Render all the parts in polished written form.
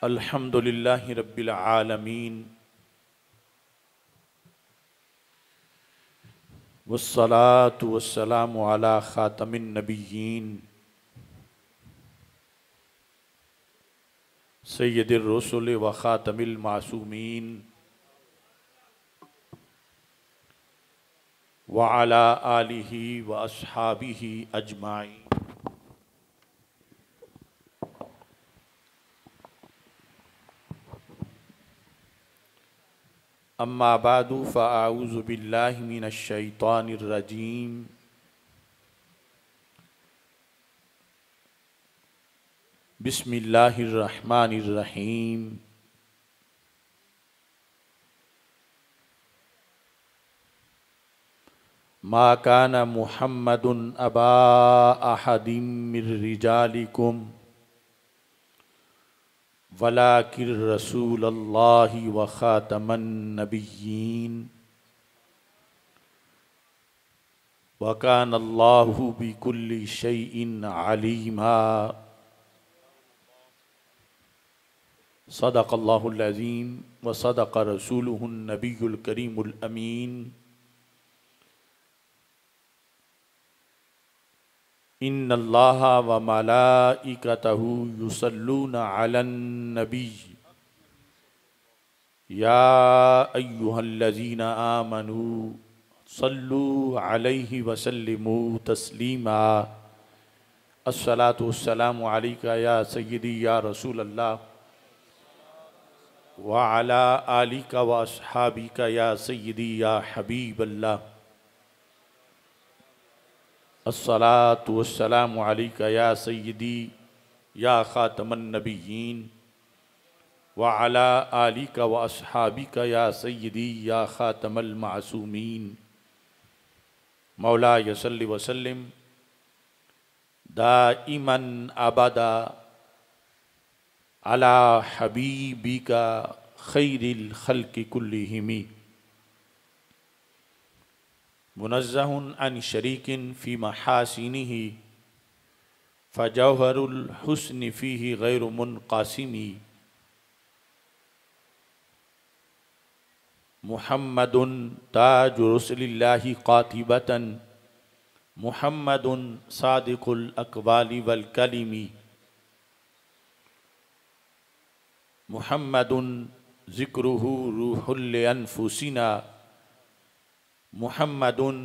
अल्हम्दुलिल्लाहि रब्बिल आलमीन वस्सलातु वस्सलामु अला खातमिन नबिय्यीन सय्यिदिर रुसुल व खातमिल मासूमीन व अला आलिहि व अस्हाबिहि अजमाइन। अम्मा बादु फ़अऊज़ु बिल्लाहि मिनश शैतानिर रजीम। बिस्मिल्लाहिर रहमानिर रहीम। मा काना मुहम्मदुन अबा अहदिम मिर रिजालिकुम वलाकिर रसूलल्लाहि व खातमन नबिय्यीन व कानल्लाहु बिकुल्लि शैइन अलीमा। सदक़ल्लाहुल अज़ीम व सदक़ रसूलुहुन नबियुल करीमुल अमीन। इन्नल्लाहा व मलाइकतहु युसल्लूना अलन नबी या अय्युहल्लज़ीना आमनू सल्लू अलैहि वसल्लिमू तस्लीमा। अस्सलातु वस्सलामु अलैका या सय्यदी या रसूलल्लाह व अला आलिका व अस्हाबिका या सय्यदी या हबीबल्लाह। अस्सलातु वस्सलामु अलैका या सय्यदी या खातमन नबिय्यीन व अला आलिका व अस्हाबिका या सय्यदी या खातमल मासूमीन। मौला सल्लि व सल्लिम दाइमन अबदा अला हबीबिका खैरिल खल्क़ि कुल्लिहिम मुनज़्ज़हुन अन शरीकिन फ़ी महासिनिही फ़जौहरुल हुस्नि फ़ीही गैरु मुनक़ासिमी। मुहम्मदुन ताजु रसूलिल्लाहि क़ातिबतन मुहम्मदुन सादिक़ुल अक़वालि वल कलिमी। मुहम्मदुन ज़िक्रुहु रूहुल अनफुसिना मुहम्मदुन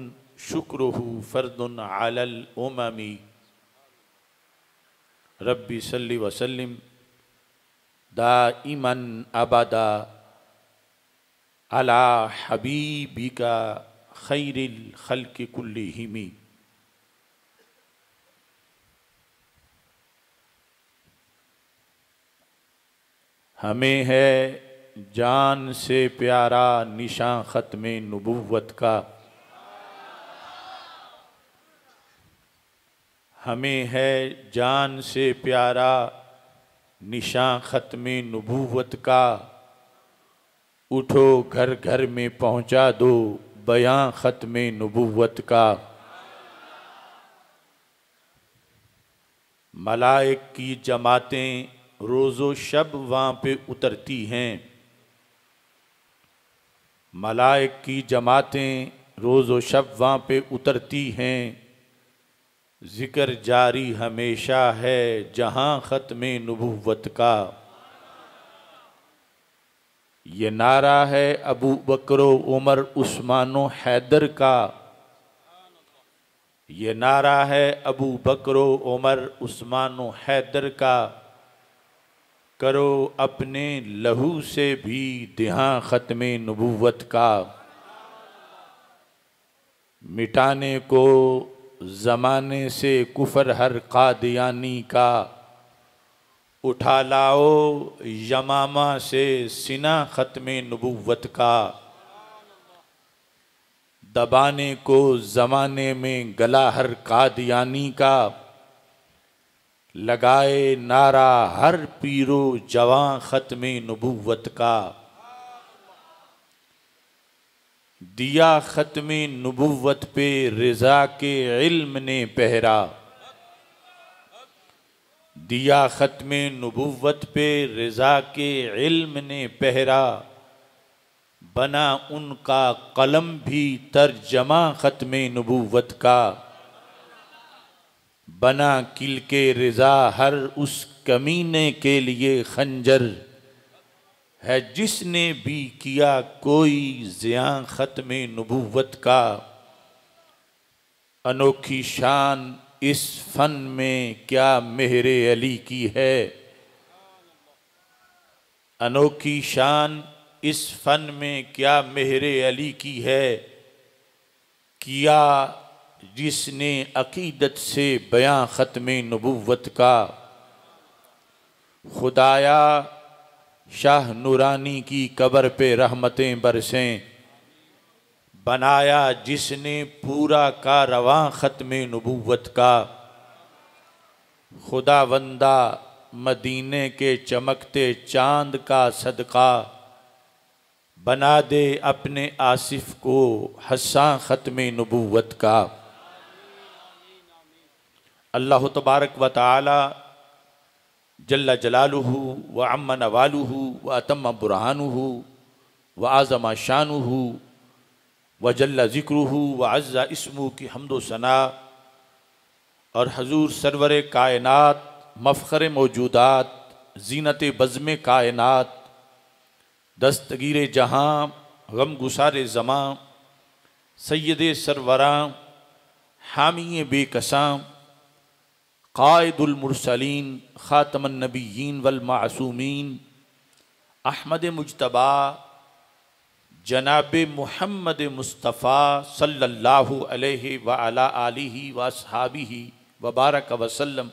शुक्रुहु फ़र्दुन अलल उममी। रब्बी सल्लि व सल्लिम दाइमन अबदा अला हबीबिका खैरिल खल्क़ि कुल्लिहिम। हमें है जान से प्यारा निशान ख़त्मे नबुव्वत का, हमें है जान से प्यारा निशान ख़त्मे नबुव्वत का। उठो घर घर में पहुँचा दो बयां ख़त्मे नबुव्वत का। मलाइक की जमातें रोज़ो शब वहाँ पे उतरती हैं। मलाइक की जमातें रोज़ो शब वहाँ पे उतरती हैं। ज़िक्र जारी हमेशा है जहाँ ख़त्मे नबुव्वत का। ये नारा है अबू बकरो उमर उस्मानो हैदर का। ये नारा है अबू बकरो उमर उस्मानो हैदर का। करो अपने लहू से भी दिहां ख़त्मे नबुव्वत का। मिटाने को ज़माने से कुफर हर कादियानी का। उठा लाओ यमामा से सिना ख़त्मे नबुव्वत का। दबाने को ज़माने में गला हर कादियानी का। लगाए नारा हर पीरो जवां ख़त्मे नबुव्वत का। दिया ख़त्मे नबुव्वत पे रिज़ा के इल्म ने पहरा। दिया ख़त्म नबुव्वत पे रज़ा के इल्म ने पहरा, बना उनका कलम भी तर्जमा ख़त्म नबुव्वत का। बना किल के रज़ा हर उस कमीने के लिए खंजर, है जिसने भी किया कोई ज़ियां ख़त्म नबुव्वत का। अनोखी शान इस फन में क्या मेहरे अली की है, अनोखी शान इस फन में क्या मेहरे अली की है। किया जिसने अकीदत से बयां ख़त्म नबुव्वत का। खुदाया शाह नूरानी की कब्र पे रहमतें बरसें, बनाया जिसने पूरा कारवां ख़त्म नबुव्वत का। खुदावंदा मदीने के चमकते चांद का सदका, बना दे अपने आसिफ को हस्सां ख़त्म नबुव्वत का। अल्लाह तबारक व तआला जल्ला जलालुहु व अम्मा नवालुहु व अतम्मा बुरहानुहु व आज़मा शानुहु व जल्ला ज़िक्रुहु व अज़्ज़ा इस्मुहु की हम्दो सना और हजूर सरवर कायनात मफ़ख़र मौजूदात ज़ीनत बज़्म कायनात दस्तगीर जहाँ गम गुसार ज़मां सैयद सरवरां हामी बेकसां क़ाइदुल मुरसलीन ख़ातमुन नबिय्यीन वल मासूमीन अहमद मुज्तबा जनाब मुहम्मद मुस्तफ़ा सल्लल्लाहु अलैहि व अला आलिहि व अस्हाबिहि व बारक वसल्लम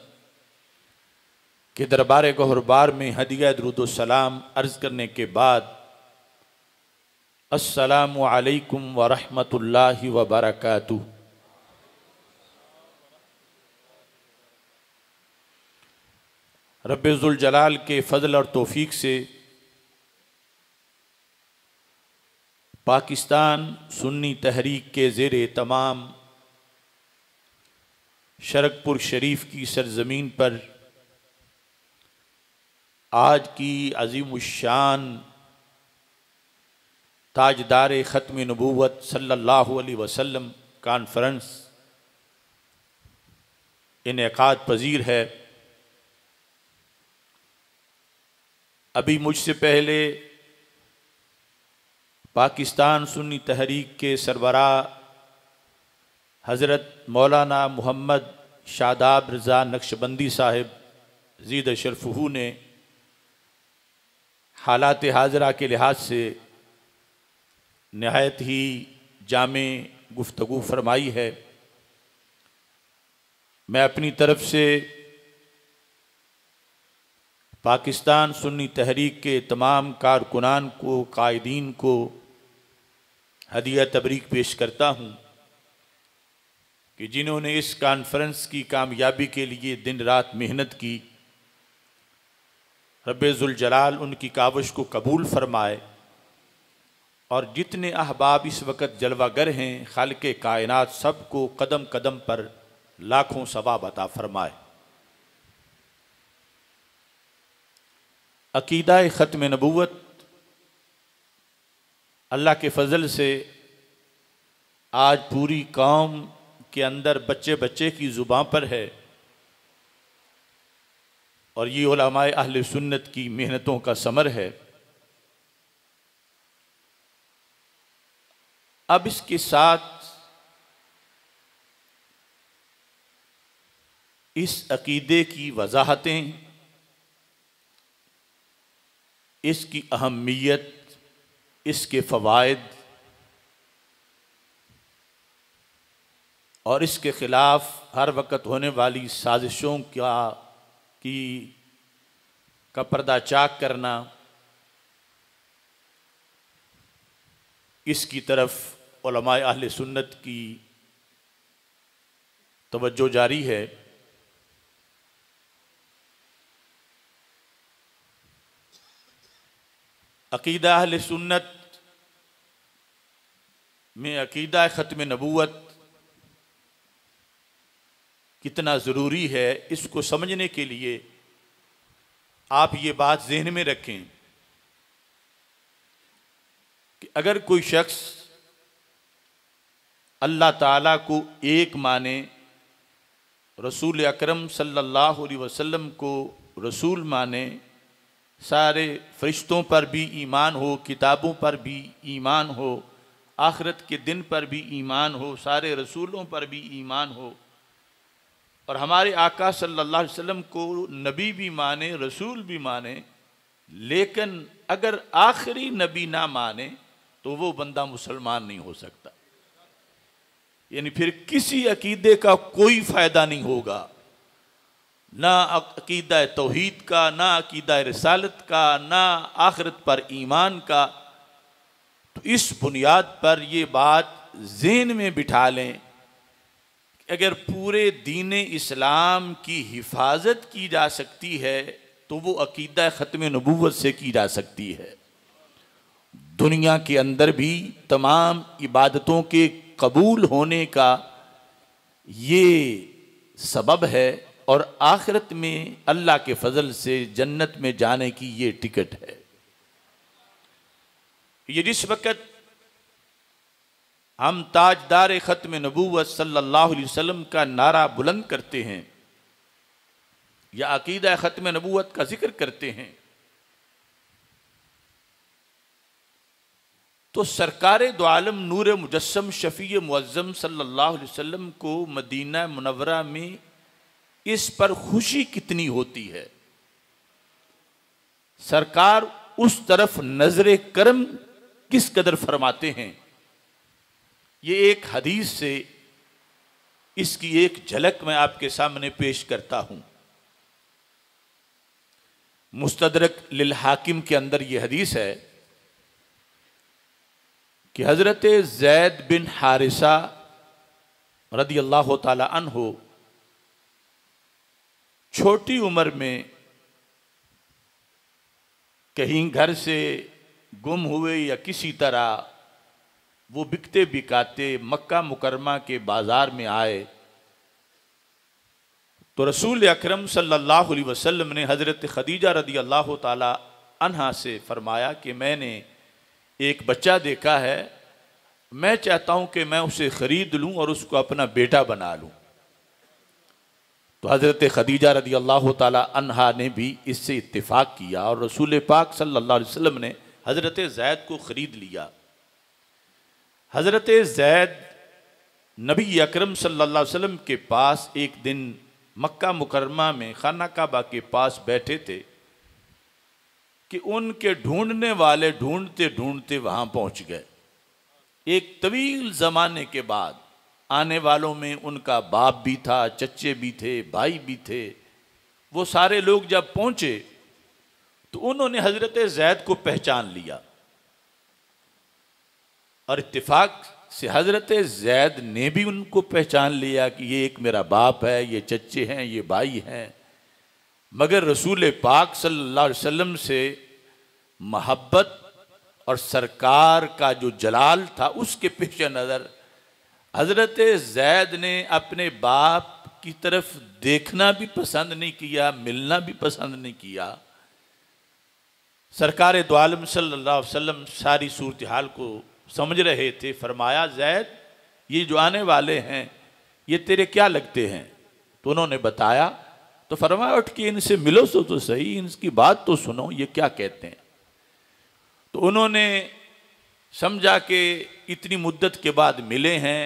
के दरबार गौहरबार में हदिया दुरूद सलाम अर्ज़ करने के बाद अस्सलामु अलैकुम व रहमतुल्लाहि व बरकातुहू। रब्बे ज़ुल जलाल के फ़ज़ल और तौफ़ीक़ से पाकिस्तान सुन्नी तहरीक के ज़ेर तमाम शरकपुर शरीफ की सरज़मीन पर आज की अज़ीमुश्शान ताजदार ख़त्म नबूवत सल्लल्लाहु अलैहि वसल्लम कॉन्फ्रेंस इनेकाद पज़ीर है। अभी मुझसे पहले पाकिस्तान सुन्नी तहरीक के सरबरा हज़रत मौलाना मोहम्मद शादाब रज़ा नक्शबंदी साहिब ज़ीद शरफ़हू ने हालात हाज़रा के लिहाज से नहायत ही जामे गुफ्तगू फरमाई है। मैं अपनी तरफ से पाकिस्तान सुन्नी तहरीक के तमाम कारकुनान को कायदीन को हदिया तबरीक पेश करता हूँ कि जिन्होंने इस कॉन्फ्रेंस की कामयाबी के लिए दिन रात मेहनत की, रब्बे ज़ुल जलाल उनकी काविश को कबूल फरमाए और जितने अहबाब इस वक़्त जलवागर हैं खालिक़े कायनात सब को कदम कदम पर लाखों सवाब अता फरमाए। अकीदा ख़त्म नबूवत अल्लाह के फ़ज़ल से आज पूरी कौम के अंदर बच्चे बच्चे की ज़ुबान पर है और ये उलमाए अहले सुन्नत की मेहनतों का समर है। अब इसके साथ इस अकीदे की वजाहतें, इसकी अहमियत, इसके फ़वाइद और इसके ख़िलाफ़ हर वक्त होने वाली साजिशों का पर्दा चाक करना, इसकी तरफ उलमाए अहले सुन्नत की तवज्जो जारी है। अकीदा अहले सुन्नत में अकीदा ख़त्म नबूवत कितना ज़रूरी है, इसको समझने के लिए आप ये बात ज़हन में रखें कि अगर कोई शख्स अल्लाह ताला को एक माने, रसूल अकरम सल्लल्लाहु अलैहि वसल्लम को रसूल माने, सारे फरिश्तों पर भी ईमान हो, किताबों पर भी ईमान हो, आखिरत के दिन पर भी ईमान हो, सारे रसूलों पर भी ईमान हो, और हमारे आका सल्लल्लाहु अलैहि वसल्लम को नबी भी माने, रसूल भी माने, लेकिन अगर आखिरी नबी ना माने तो वो बंदा मुसलमान नहीं हो सकता। यानी फिर किसी अकीदे का कोई फ़ायदा नहीं होगा, ना अकीदा तौहीद का, ना अकीदा रिसालत का, ना आखिरत पर ईमान का। तो इस बुनियाद पर ये बात ज़हन में बिठा लें, अगर पूरे दीन इस्लाम की हिफाजत की जा सकती है तो वो अकीदा ख़त्म नबूवत से की जा सकती है। दुनिया के अंदर भी तमाम इबादतों के कबूल होने का ये सबब है, और आखिरत में अल्लाह के फजल से जन्नत में जाने की ये टिकट है। ये जिस वक़्त हम ताजदार ख़त्म नबूवत सल्लल्लाहु अलैहि वसल्लम का नारा बुलंद करते हैं या अकीदा ख़त्म नबूवत का जिक्र करते हैं, तो सरकार दो आलम नूर मुजस्सम शफ़ी मुअज़्ज़म सल्लल्लाहु अलैहि वसल्लम को मदीना मुनव्वरा में इस पर खुशी कितनी होती है। सरकार उस तरफ नजर करम किस कदर फरमाते हैं। ये एक हदीस से इसकी एक झलक मैं आपके सामने पेश करता हूं। मुस्तदरक लिल हाकिम के अंदर यह हदीस है कि हजरत ज़ैद बिन हारिसा रदी अल्लाह ताला अन्हो छोटी उम्र में कहीं घर से गुम हुए या किसी तरह वो बिकते बिकाते मक्का मुकरमा के बाज़ार में आए, तो रसूल अकरम सल्लल्लाहु अलैहि वसल्लम ने हज़रत खदीजा रदी अल्लाह ताला अन्हा से फरमाया कि मैंने एक बच्चा देखा है, मैं चाहता हूँ कि मैं उसे ख़रीद लूँ और उसको अपना बेटा बना लूँ। तो हज़रत खदीजा रदी अल्लाह ताला अन्हा ने भी इससे इत्तिफ़ाक़ किया और रसूल पाक सल्लल्लाहु अलैहि वसल्लम ने हज़रत ज़ैद को ख़रीद लिया। हज़रत ज़ैद नबी अकरम सल्लल्लाहु अलैहि वसल्लम के पास एक दिन मक्का मुकरमा में खाना काबा के पास बैठे थे कि उनके ढूंढने वाले ढूंढते ढूंढते वहाँ पहुँच गए। एक तवील ज़माने के बाद आने वालों में उनका बाप भी था, चच्चे भी थे, भाई भी थे। वो सारे लोग जब पहुँचे तो उन्होंने हज़रत ज़ैद को पहचान लिया और इत्तेफाक से हज़रत ज़ैद ने भी उनको पहचान लिया कि ये एक मेरा बाप है, ये चच्चे हैं, ये भाई हैं। मगर रसूल पाक सल्लल्लाहु अलैहि वसल्लम से मोहब्बत और सरकार का जो जलाल था उसके पेश नज़र हज़रत ज़ैद ने अपने बाप की तरफ देखना भी पसंद नहीं किया, मिलना भी पसंद नहीं किया। सरकार दो आलम सल्लल्लाहु अलैहि वसल्लम सारी सूरत हाल को समझ रहे थे। फरमाया, ज़ैद ये जो आने वाले हैं ये तेरे क्या लगते हैं? तो उन्होंने बताया। तो फरमाया, उठ के इनसे मिलो तो सही, इनकी बात तो सुनो, ये क्या कहते हैं। तो उन्होंने समझा कि इतनी मुद्दत के बाद मिले हैं,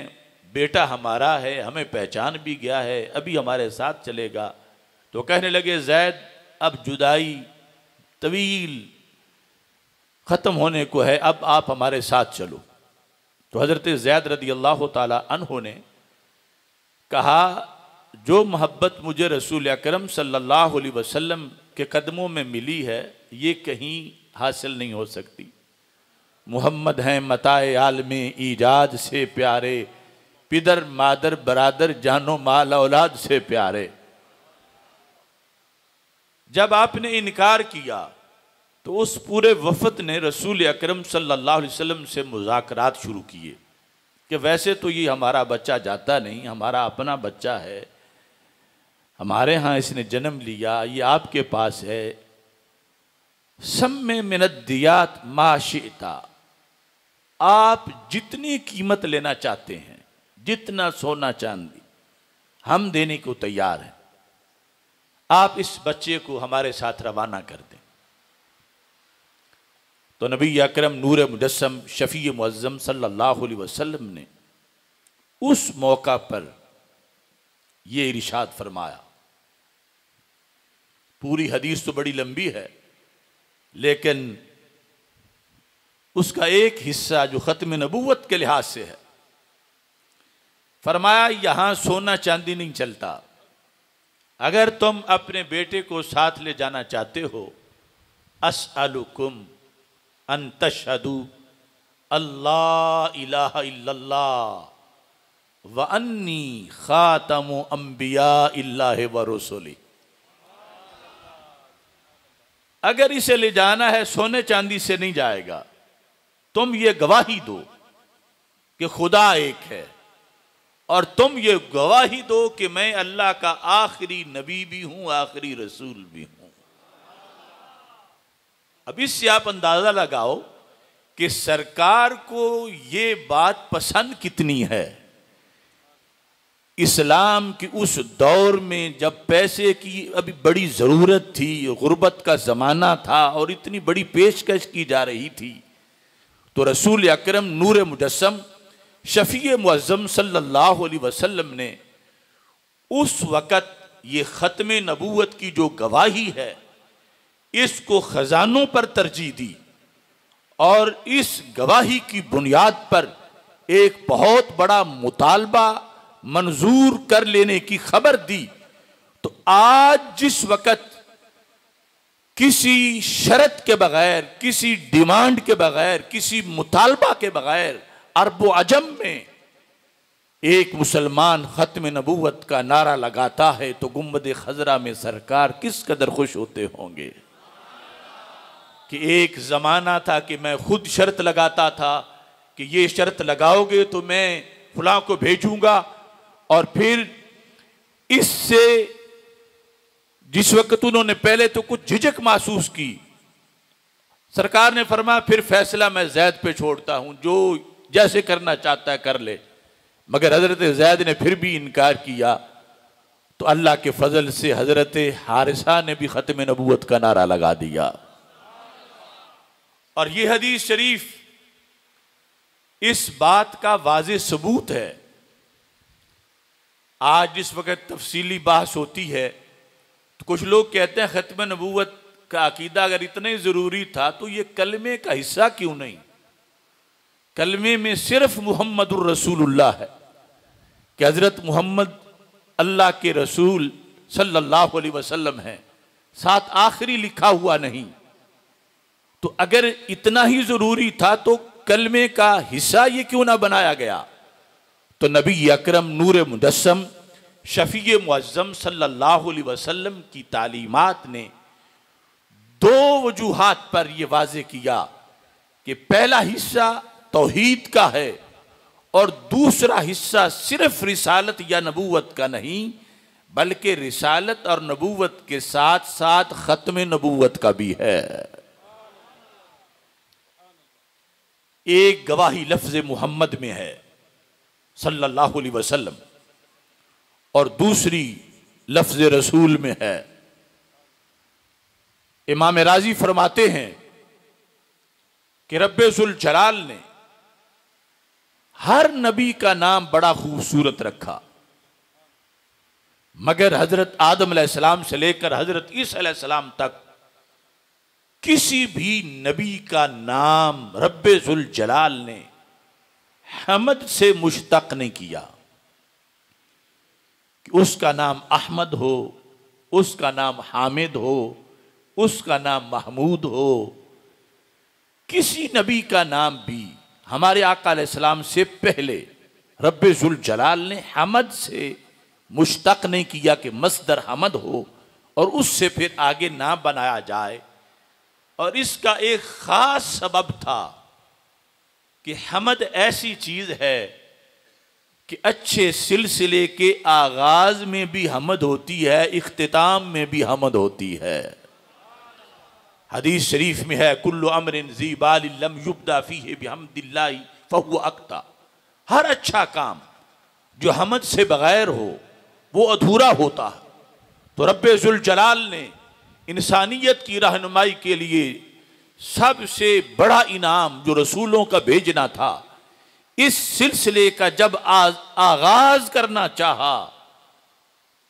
बेटा हमारा है, हमें पहचान भी गया है, अभी हमारे साथ चलेगा। तो कहने लगे, ज़ैद अब जुदाई तवील ख़त्म होने को है, अब आप हमारे साथ चलो। तो हज़रत ज़ैद रदी अल्लाह ताला अन्हो ने कहा, जो मोहब्बत मुझे रसूल अकरम सल्लल्लाहु अलैहि वसल्लम के कदमों में मिली है ये कहीं हासिल नहीं हो सकती। मोहम्मद हैं मताए आलमे ईजाद से प्यारे, पिदर मादर बरादर जानो माल औलाद से प्यारे। जब आपने इनकार किया तो उस पूरे वफ़द ने रसूल अकरम सल्लल्लाहु अलैहि वसल्लम से मुज़ाकरात शुरू किए कि वैसे तो ये हमारा बच्चा जाता नहीं, हमारा अपना बच्चा है, हमारे यहाँ इसने जन्म लिया, ये आपके पास है, सम्मे मिनद्दियात माशिता, आप जितनी कीमत लेना चाहते हैं, जितना सोना चांदी हम देने को तैयार हैं, आप इस बच्चे को हमारे साथ रवाना कर दें। तो नबी अकरम नूर मुजस्सम शफी मुअज़्ज़म सल्लल्लाहु अलैहि वसल्लम ने उस मौका पर यह इरशाद फरमाया। पूरी हदीस तो बड़ी लंबी है, लेकिन उसका एक हिस्सा जो ख़त्म नबूवत के लिहाज से है, फरमाया यहां सोना चांदी नहीं चलता। अगर तुम अपने बेटे को साथ ले जाना चाहते हो, अस्अलुकुम अन तशहदू अल्लाह इलाहा इल्लल्लाह व अन्नी खातमु अंबिया इल्लाहि व रुसुली। अगर इसे ले जाना है, सोने चांदी से नहीं जाएगा, तुम ये गवाही दो कि खुदा एक है, और तुम ये गवाही दो कि मैं अल्लाह का आखिरी नबी भी हूं, आखिरी रसूल भी हूं। अब इससे आप अंदाजा लगाओ कि सरकार को ये बात पसंद कितनी है। इस्लाम की उस दौर में जब पैसे की अभी बड़ी ज़रूरत थी, गुर्बत का ज़माना था और इतनी बड़ी पेशकश की जा रही थी, तो रसूल अकरम नूर मुजस्सम शफी मुअज़्ज़म सल्लल्लाहु अलैहि वसल्लम ने उस वक़्त ये ख़त्म नबूवत की जो गवाही है, इसको ख़जानों पर तरजीह दी और इस गवाही की बुनियाद पर एक बहुत बड़ा मुतालबा मंजूर कर लेने की खबर दी। तो आज जिस वक़्त किसी शर्त के बगैर, किसी डिमांड के बगैर, किसी मुतालबा के बगैर अरब व अजम में एक मुसलमान ख़त्म नबूवत का नारा लगाता है, तो गुंबद खजरा में सरकार किस कदर खुश होते होंगे। कि एक ज़माना था कि मैं खुद शर्त लगाता था कि ये शर्त लगाओगे तो मैं फलां को भेजूंगा, और फिर इससे जिस वक्त उन्होंने पहले तो कुछ झिझक महसूस की, सरकार ने फरमाया फिर फैसला मैं ज़ैद पे छोड़ता हूं, जो जैसे करना चाहता है कर ले। मगर हजरत ज़ैद ने फिर भी इनकार किया, तो अल्लाह के फजल से हजरत हारिसा ने भी ख़त्म नबूवत का नारा लगा दिया। और ये हदीस शरीफ इस बात का वाज़े सबूत है। आज जिस वक़्त तफसीली बहस होती है, तो कुछ लोग कहते हैं ख़त्म नबूवत का अकीदा अगर इतना ही ज़रूरी था तो ये कलमे का हिस्सा क्यों नहीं। कलमे में सिर्फ मुहम्मदुर रसूलुल्लाह है कि हज़रत मोहम्मद अल्लाह के रसूल सल्लल्लाहु अलैहि वसल्लम है, साथ आखिरी लिखा हुआ नहीं। तो अगर इतना ही ज़रूरी था तो कलमे का हिस्सा ये क्यों ना बनाया गया। तो नबी अकरम नूर मुजस्सम शफी मुअज़्ज़म सल्लल्लाहु अलैहि वसल्लम की तालीमात ने दो वजूहात पर यह वाज़े किया कि पहला हिस्सा तौहीद का है और दूसरा हिस्सा सिर्फ रिसालत या नबूवत का नहीं, बल्कि रिसालत और नबूवत के साथ साथ ख़त्म नबूवत का भी है। एक गवाही लफ्ज़ मोहम्मद में है सल्लल्लाहु अलैहि वसल्लम और दूसरी लफ्ज़ रसूल में है। इमाम राजी फरमाते हैं कि रब्बे जुल जलाल ने हर नबी का नाम बड़ा खूबसूरत रखा, मगर हजरत आदम अलैहिस्सलाम से लेकर हजरत ईसा अलैहिस्सलाम तक किसी भी नबी का नाम रब्बे जुल जलाल ने हमद से मुश्तक नहीं किया कि उसका नाम अहमद हो, उसका नाम हामिद हो, उसका नाम महमूद हो। किसी नबी का नाम भी हमारे आका अलैहिस्सलाम से पहले रब्बे जुल जलाल ने हमद से मुश्तक नहीं किया कि मस्दर हमद हो और उससे फिर आगे नाम बनाया जाए। और इसका एक खास सबब था कि हमद ऐसी चीज है कि अच्छे सिलसिले के आगाज में भी हमद होती है, इख्तिताम में भी हमद होती है। हदीस शरीफ में है, कुल्लु अमरिन ज़ी बालिन लम युब्दा फीहि बिहम्दिल्लाहि फहुव अक्ता। हर अच्छा काम जो हमद से बगैर हो वो अधूरा होता है। तो रब्बे ज़ुल जलाल ने इंसानियत की रहनुमाई के लिए सबसे बड़ा इनाम जो रसूलों का भेजना था, इस सिलसिले का जब आगाज करना चाहा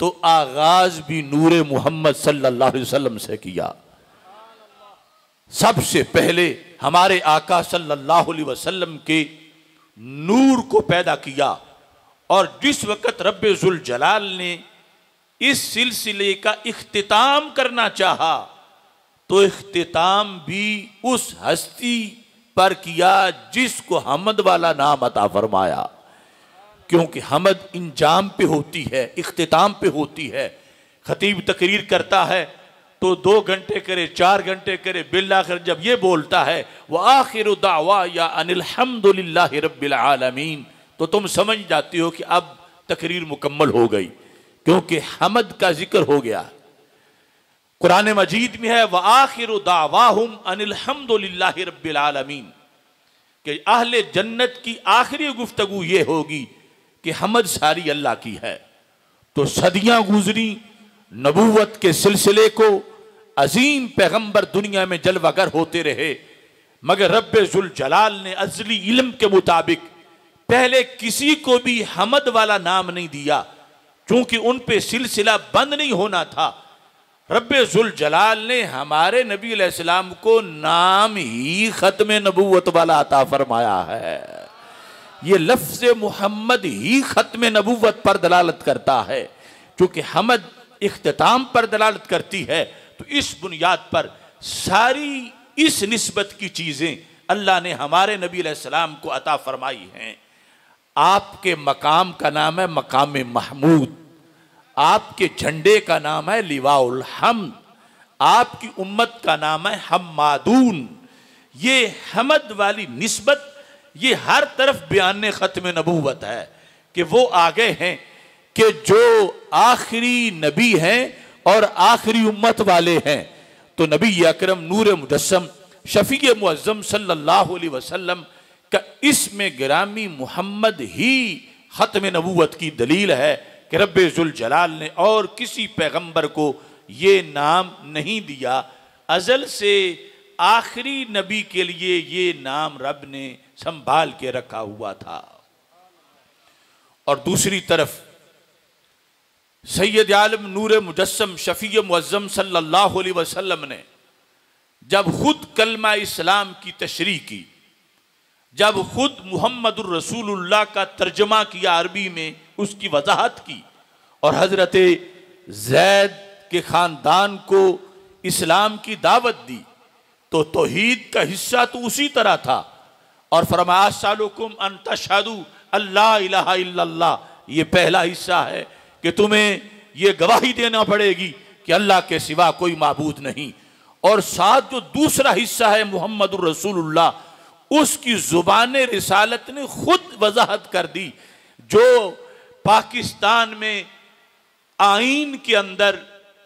तो आगाज भी नूरे मोहम्मद सल्लल्लाहु अलैहि वसल्लम से किया। सबसे पहले हमारे आका सल्लल्लाहु अलैहि वसल्लम के नूर को पैदा किया। और जिस वक़्त रब्बे ज़ुल जलाल ने इस सिलसिले का इख्तिताम करना चाहा तो इख्तिताम भी उस हस्ती पर किया जिसको हमद वाला नाम अता फरमाया। क्योंकि हमद इंजाम पे होती है, इख्तिताम पे होती है। खतीब तकरीर करता है तो 2 घंटे करे, 4 घंटे करे, बिलाखिर जब ये बोलता है वह आखिर दावा या अनिल हम्दुलिल्लाहि रब्बिल आलमीन, तो तुम समझ जाती हो कि अब तकरीर मुकम्मल हो गई, क्योंकि हमद का जिक्र हो गया। कुरान मजीद में है वह आखिर दावाहुम अनिल हम्दुलिल्लाहि रब्बिल आलमीन, कि अहले जन्नत की आखिरी गुफ्तगू ये होगी कि हमद सारी अल्लाह की है। तो सदियां गुजरी, नबूवत के सिलसिले को अजीम पैगंबर दुनिया में जलवागर होते रहे, मगर रब्बे ज़ुल जलाल ने अज़ली इल्म के मुताबिक पहले किसी को भी हमद वाला नाम नहीं दिया, क्योंकि उन पे सिलसिला बंद नहीं होना था। रब्बे ज़ुल जलाल ने हमारे नबी अलैहिस्सलाम को नाम ही ख़त्म नबूवत वाला अता फरमाया है। ये लफ्ज़ मोहम्मद ही ख़त्म नबूवत पर दलालत करता है, क्योंकि हमद इख्तिताम पर दलालत करती है। तो इस बुनियाद पर सारी इस निस्बत की चीज़ें अल्लाह ने हमारे नबी अलैहिस्सलाम को अता फरमाई हैं। आपके मकाम का नाम है मकाम महमूद, आपके झंडे का नाम है लिवाउल हम्द, आपकी उम्मत का नाम है हम्मादून। ये हमद वाली निस्बत ये हर तरफ बयान ख़त्म नबूवत है कि वो आ गए हैं कि जो आखिरी नबी हैं और आखिरी उम्मत वाले हैं। तो नबी अकरम नूर मुजस्सम शफी मुअज़्ज़म सल्लल्लाहु अलैहि वसल्लम का इसमें गिरामी मोहम्मद ही ख़त्म नबूवत की दलील है कि रब्बे ज़ुल जलाल ने और किसी पैगंबर को ये नाम नहीं दिया। अज़ल से आखिरी नबी के लिए ये नाम रब ने संभाल के रखा हुआ था। और दूसरी तरफ सैयद आलम नूर मुजस्सम शफी मुअज़्ज़म सल्लल्लाहु अलैहि वसल्लम ने जब खुद कलमा इस्लाम की तशरीह की, जब खुद मुहम्मदुर रसूलुल्लाह का तर्जमा किया अरबी में, उसकी वजाहत की और हजरत ज़ैद के ख़ानदान को इस्लाम की दावत दी, तो तौहीद का हिस्सा तो उसी तरह था। और फरमाया सालुकुम अन तशहदू अल्ला इलाहा इल्लल्लाह, ये पहला हिस्सा है कि तुम्हें ये गवाही देना पड़ेगी कि अल्लाह के सिवा कोई माबूद नहीं। और साथ जो दूसरा हिस्सा है मुहम्मदुर रसूलुल्लाह, उसकी ज़ुबान रिसालत ने खुद वजाहत कर दी। जो पाकिस्तान में आइन के अंदर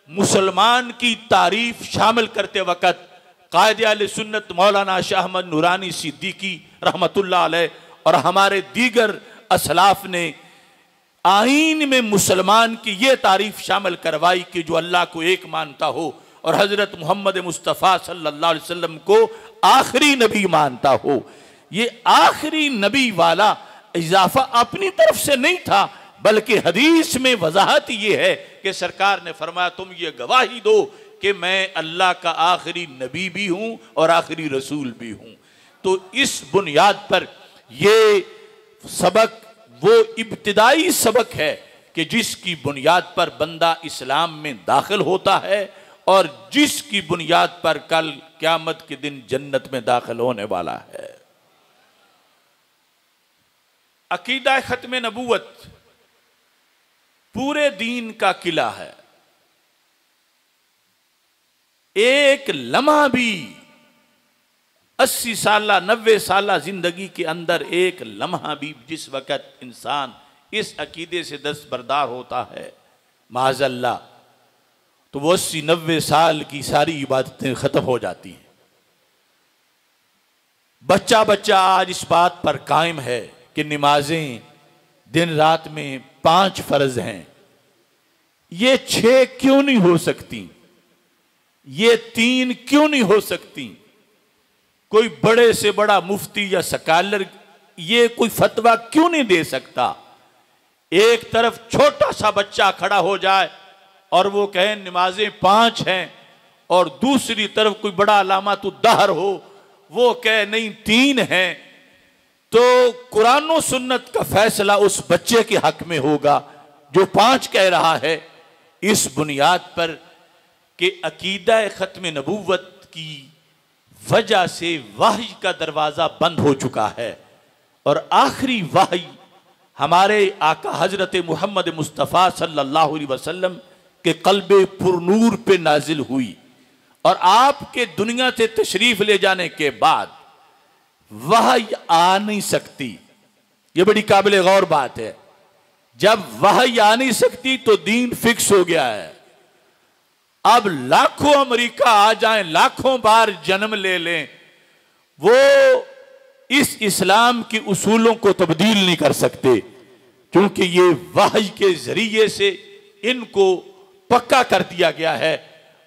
मुसलमान की तारीफ शामिल करते वक़्त कायदे अहले सुन्नत मौलाना शाह अहमद नूरानी सिद्दीकी रहमतुल्लाह अलैह और हमारे दीगर असलाफ ने आइन में मुसलमान की ये तारीफ शामिल करवाई कि जो अल्लाह को एक मानता हो और हज़रत मोहम्मद मुस्तफ़ा सल्लल्लाहु अलैहि वसल्लम को आखिरी नबी मानता हो। ये आखिरी नबी वाला इजाफा अपनी तरफ से नहीं था, बल्कि हदीस में वजाहत ये है कि सरकार ने फरमाया तुम ये गवाही दो कि मैं अल्लाह का आखिरी नबी भी हूँ और आखिरी रसूल भी हूँ। तो इस बुनियाद पर ये सबक वो इब्तिदाई सबक है कि जिसकी बुनियाद पर बंदा इस्लाम में दाखिल होता है और जिसकी बुनियाद पर कल क़यामत के दिन जन्नत में दाखिल होने वाला है। अकीदा ख़त्म नबूवत पूरे दीन का किला है। एक लम्हा भी 80 साला 90 साला जिंदगी के अंदर एक लम्हा भी जिस वक़्त इंसान इस अकीदे से दस्तबरदार होता है माज़अल्लाह, तो वो 80-90 साल की सारी इबादतें खत्म हो जाती हैं। बच्चा बच्चा आज इस बात पर कायम है कि नमाजें दिन रात में 5 फर्ज हैं, ये 6 क्यों नहीं हो सकती, ये 3 क्यों नहीं हो सकती। कोई बड़े से बड़ा मुफ्ती या स्कॉलर ये कोई फतवा क्यों नहीं दे सकता। एक तरफ छोटा सा बच्चा खड़ा हो जाए और वो कहे नमाजें 5 हैं, और दूसरी तरफ कोई बड़ा अलामत दहर हो वो कहे नहीं 3 हैं, तो कुरान और सुन्नत का फैसला उस बच्चे के हक में होगा जो 5 कह रहा है, इस बुनियाद पर कि अकीदा खत्म नबूवत की वजह से वही का दरवाजा बंद हो चुका है और आखिरी वही हमारे आका हजरत मोहम्मद मुस्तफ़ा सल्लल्लाहु अलैहि वसल्लम के कल्बे पुरनूर पे नाजिल हुई, और आपके दुनिया से तशरीफ ले जाने के बाद वही आ नहीं सकती। ये बड़ी काबिल गौर बात है। जब वही आ नहीं सकती तो दीन फिक्स हो गया है। अब लाखों अमेरिका आ जाएं, लाखों बार जन्म ले लें, वो इस इस्लाम के उसूलों को तब्दील नहीं कर सकते, क्योंकि ये वही के जरिए से इनको पक्का कर दिया गया है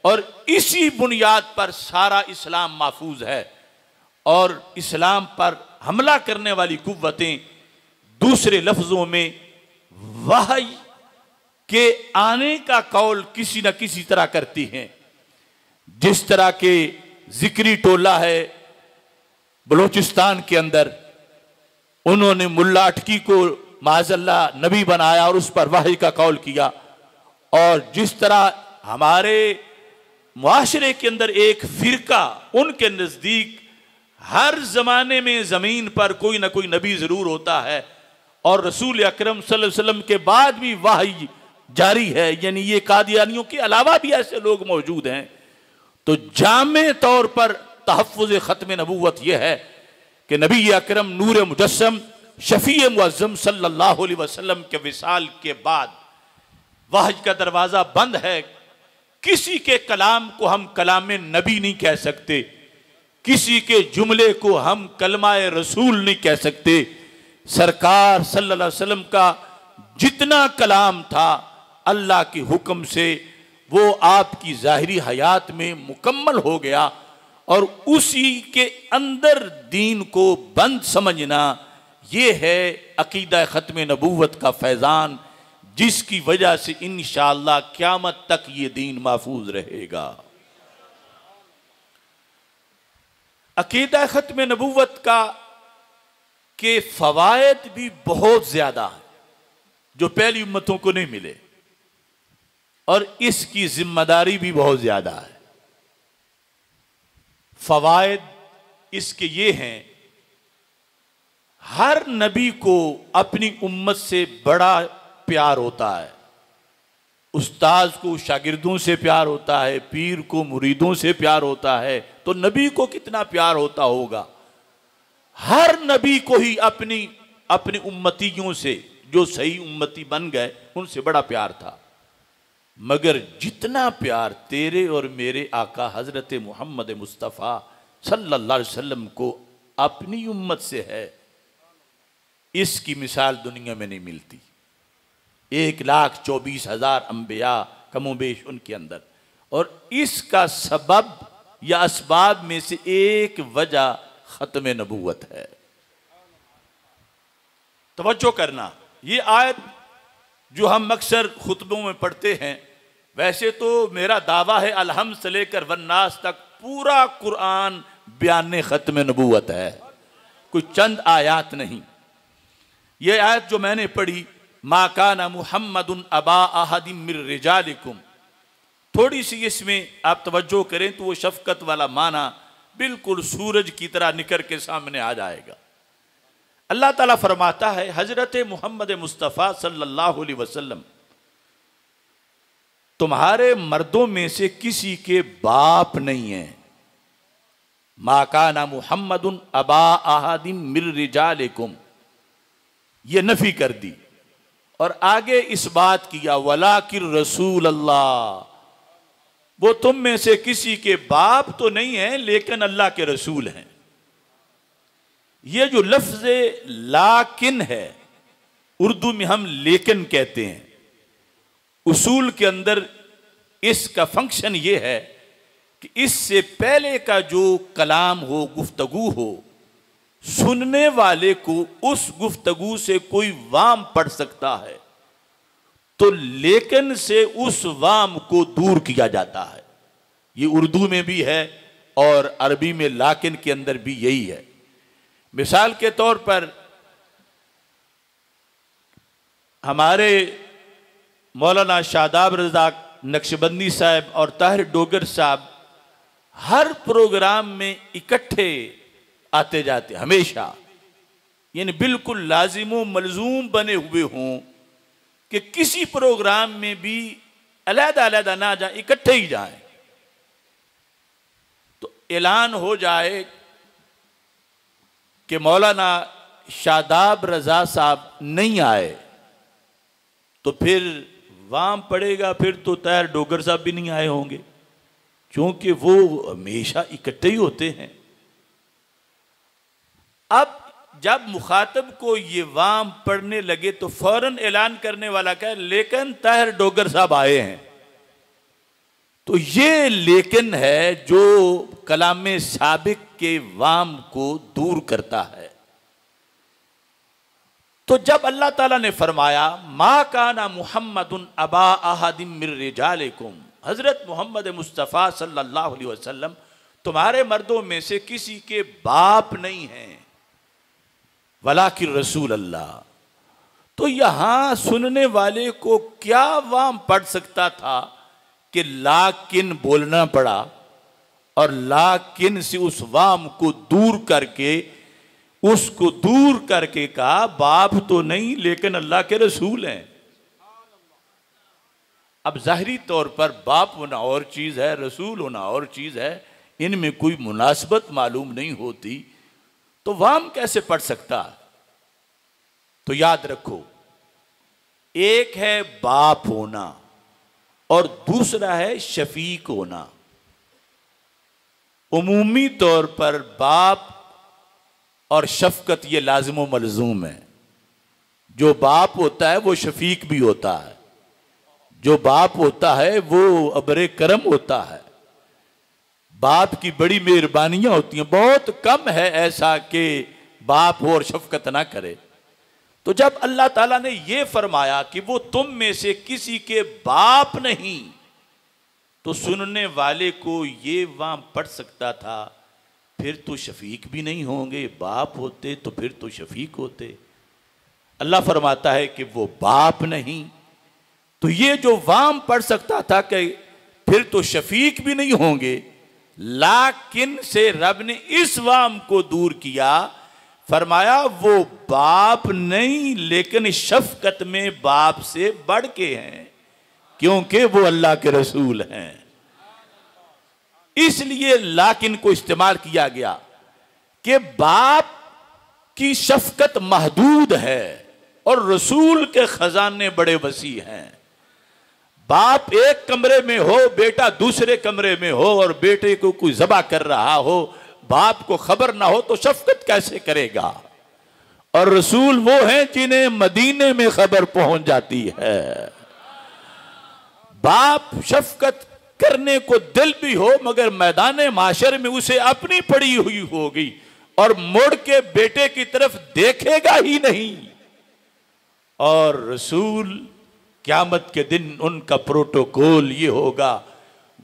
और इसी बुनियाद पर सारा इस्लाम महफूज है। और इस्लाम पर हमला करने वाली कुव्वतें दूसरे लफ्जों में वही के आने का कौल किसी न किसी तरह करती हैं। जिस तरह के जिक्री टोला है बलूचिस्तान के अंदर, उन्होंने मुल्ला अटकी को माज़अल्लाह नबी बनाया और उस पर वही का कौल किया। और जिस तरह हमारे मुआशरे के अंदर एक फिरका, उनके नज़दीक हर जमाने में ज़मीन पर कोई ना कोई नबी ज़रूर होता है और रसूल अकरम सल्लल्लाहु अलैहि वसल्लम के बाद भी वही जारी है, यानी ये कादियानियों के अलावा भी ऐसे लोग मौजूद हैं। तो जामे तौर पर तहफ़्फ़ुज़ ख़त्म नबूवत यह है कि नबी अकरम नूर मुजस्सम शफ़ी मुअज़्ज़म सल्लल्लाहु अलैहि वसल्लम के विसाल के बाद वही का दरवाज़ा बंद है। किसी के कलाम को हम कलामे नबी नहीं कह सकते, किसी के जुमले को हम कलमाए रसूल नहीं कह सकते। सरकार सल्लल्लाहु अलैहि वसल्लम का जितना कलाम था अल्लाह के हुक्म से वो आपकी ज़ाहिरी हयात में मुकम्मल हो गया, और उसी के अंदर दीन को बंद समझना ये है अकीदा ख़त्म नबूवत का फैज़ान, जिसकी वजह से इंशाअल्लाह क़यामत तक ये दीन महफूज रहेगा। अकीदा ख़त्म नबूवत का के फ़वायद भी बहुत ज़्यादा हैं जो पहली उम्मतों को नहीं मिले, और इसकी जिम्मेदारी भी बहुत ज़्यादा है। फ़वायद इसके ये हैं, हर नबी को अपनी उम्मत से बड़ा प्यार होता है। उस्ताद को शागिर्दों से प्यार होता है, पीर को मुरीदों से प्यार होता है, तो नबी को कितना प्यार होता होगा। हर नबी को ही अपनी उम्मतियों से, जो सही उम्मती बन गए, उनसे बड़ा प्यार था। मगर जितना प्यार तेरे और मेरे आका हजरत मोहम्मद मुस्तफ़ा सल्लल्लाहु अलैहि वसल्लम को अपनी उम्मत से है, इसकी मिसाल दुनिया में नहीं मिलती। 1,24,000 अंबिया कमोबेश उनके अंदर, और इसका सबब या असबाब में से एक वजह ख़त्म नबूवत है। तवज्जो करना, ये आयत जो हम अक्सर खुतबों में पढ़ते हैं, वैसे तो मेरा दावा है अलहम्द से लेकर वन्नास तक पूरा कुरान बयान ख़त्म नबूवत है, कोई चंद आयात नहीं। ये आयत जो मैंने पढ़ी, मा काना मुहम्मदुन अबा अहदिम मिर रिजालिकुम, थोड़ी सी इसमें आप तवज्जो करें तो वो शफकत वाला माना बिल्कुल सूरज की तरह निकर के सामने आ जाएगा। अल्लाह ताला फरमाता है, हजरत मोहम्मद मुस्तफ़ा सल्लल्लाहु अलैहि वसल्लम तुम्हारे मर्दों में से किसी के बाप नहीं है। मा काना मुहम्मदुन अबा अहदिम मिर रिजालिकुम, ये नफी कर दी, और आगे इस बात किया वलाकिर रसूल अल्लाह वो तुम में से किसी के बाप तो नहीं है लेकिन अल्लाह के रसूल हैं। ये जो लफ्ज लाकिन है, उर्दू में हम लेकिन कहते हैं, उसूल के अंदर इसका फंक्शन ये है कि इससे पहले का जो कलाम हो, गुफ्तगू हो, सुनने वाले को उस गुफ्तगू से कोई वाम पड़ सकता है तो लेकिन से उस वाम को दूर किया जाता है। ये उर्दू में भी है और अरबी में लाकिन के अंदर भी यही है। मिसाल के तौर पर हमारे मौलाना शादाब रज़ा नक्शबंदी साहब और ताहिर डोगर साहब हर प्रोग्राम में इकट्ठे आते जाते, हमेशा, यानी बिल्कुल लाजिम मलजूम बने हुए हों कि किसी प्रोग्राम में भी अलग-अलग ना जाए, इकट्ठे ही जाएं। तो ऐलान हो जाए कि मौलाना शादाब रज़ा साहब नहीं आए तो फिर वाम पड़ेगा, फिर तो ताहिर डोगर साहब भी नहीं आए होंगे, क्योंकि वो हमेशा इकट्ठे ही होते हैं। अब जब मुखातब को ये वाम पढ़ने लगे तो फौरन ऐलान करने वाला कहे लेकिन ताहिर डोगर साहब आए हैं। तो ये लेकिन है जो कलाम साबिक के वाम को दूर करता है। तो जब अल्लाह ताला ने फरमाया मा काना मुहम्मदुन अबा अहदिम मिर रिजालिकुम, हजरत मोहम्मद मुस्तफ़ा सल्लल्लाहु अलैहि वसल्लम तुम्हारे मर्दों में से किसी के बाप नहीं हैं, वलाकिन रसूल अल्लाह। तो यहां सुनने वाले को क्या वाम पड़ सकता था कि लाकिन बोलना पड़ा और लाकिन से उस वाम को दूर करके, उसको दूर करके कहा बाप तो नहीं लेकिन अल्लाह के रसूल हैं। अब जाहिरी तौर पर बाप होना और चीज है, रसूल होना और चीज है, इनमें कोई मुनासबत मालूम नहीं होती, तो वाम कैसे पढ़ सकता? तो याद रखो, एक है बाप होना और दूसरा है शफीक होना। उमूमी तौर पर बाप और शफकत ये लाजिम व मलजूम है। जो बाप होता है वो शफीक भी होता है, जो बाप होता है वो अबरे करम होता है। बाप की बड़ी मेहरबानियां होती हैं, बहुत कम है ऐसा कि बाप हो और शफकत ना करे। तो जब अल्लाह ताला ने यह फरमाया कि वो तुम में से किसी के बाप नहीं, तो सुनने वाले को ये वहां पढ़ सकता था फिर तो शफीक भी नहीं होंगे, बाप होते तो फिर तो शफीक होते। अल्लाह फरमाता है कि वो बाप नहीं, तो ये जो वाम पढ़ सकता था कि फिर तो शफीक भी नहीं होंगे, लाकिन से रब ने इस वाम को दूर किया, फरमाया वो बाप नहीं लेकिन शफकत में बाप से बढ़ के हैं, क्योंकि वो अल्लाह के रसूल हैं। इसलिए लाकिन को इस्तेमाल किया गया कि बाप की शफकत महदूद है और रसूल के खजाने बड़े वसी हैं। बाप एक कमरे में हो, बेटा दूसरे कमरे में हो और बेटे को कोई ज़बा कर रहा हो, बाप को खबर ना हो तो शफकत कैसे करेगा? और रसूल वो हैं जिन्हें मदीने में खबर पहुंच जाती है। बाप शफकत करने को दिल भी हो मगर मैदान माशर में उसे अपनी पड़ी हुई होगी और मुड़ के बेटे की तरफ देखेगा ही नहीं। और रसूल क़यामत के दिन उनका प्रोटोकॉल ये होगा,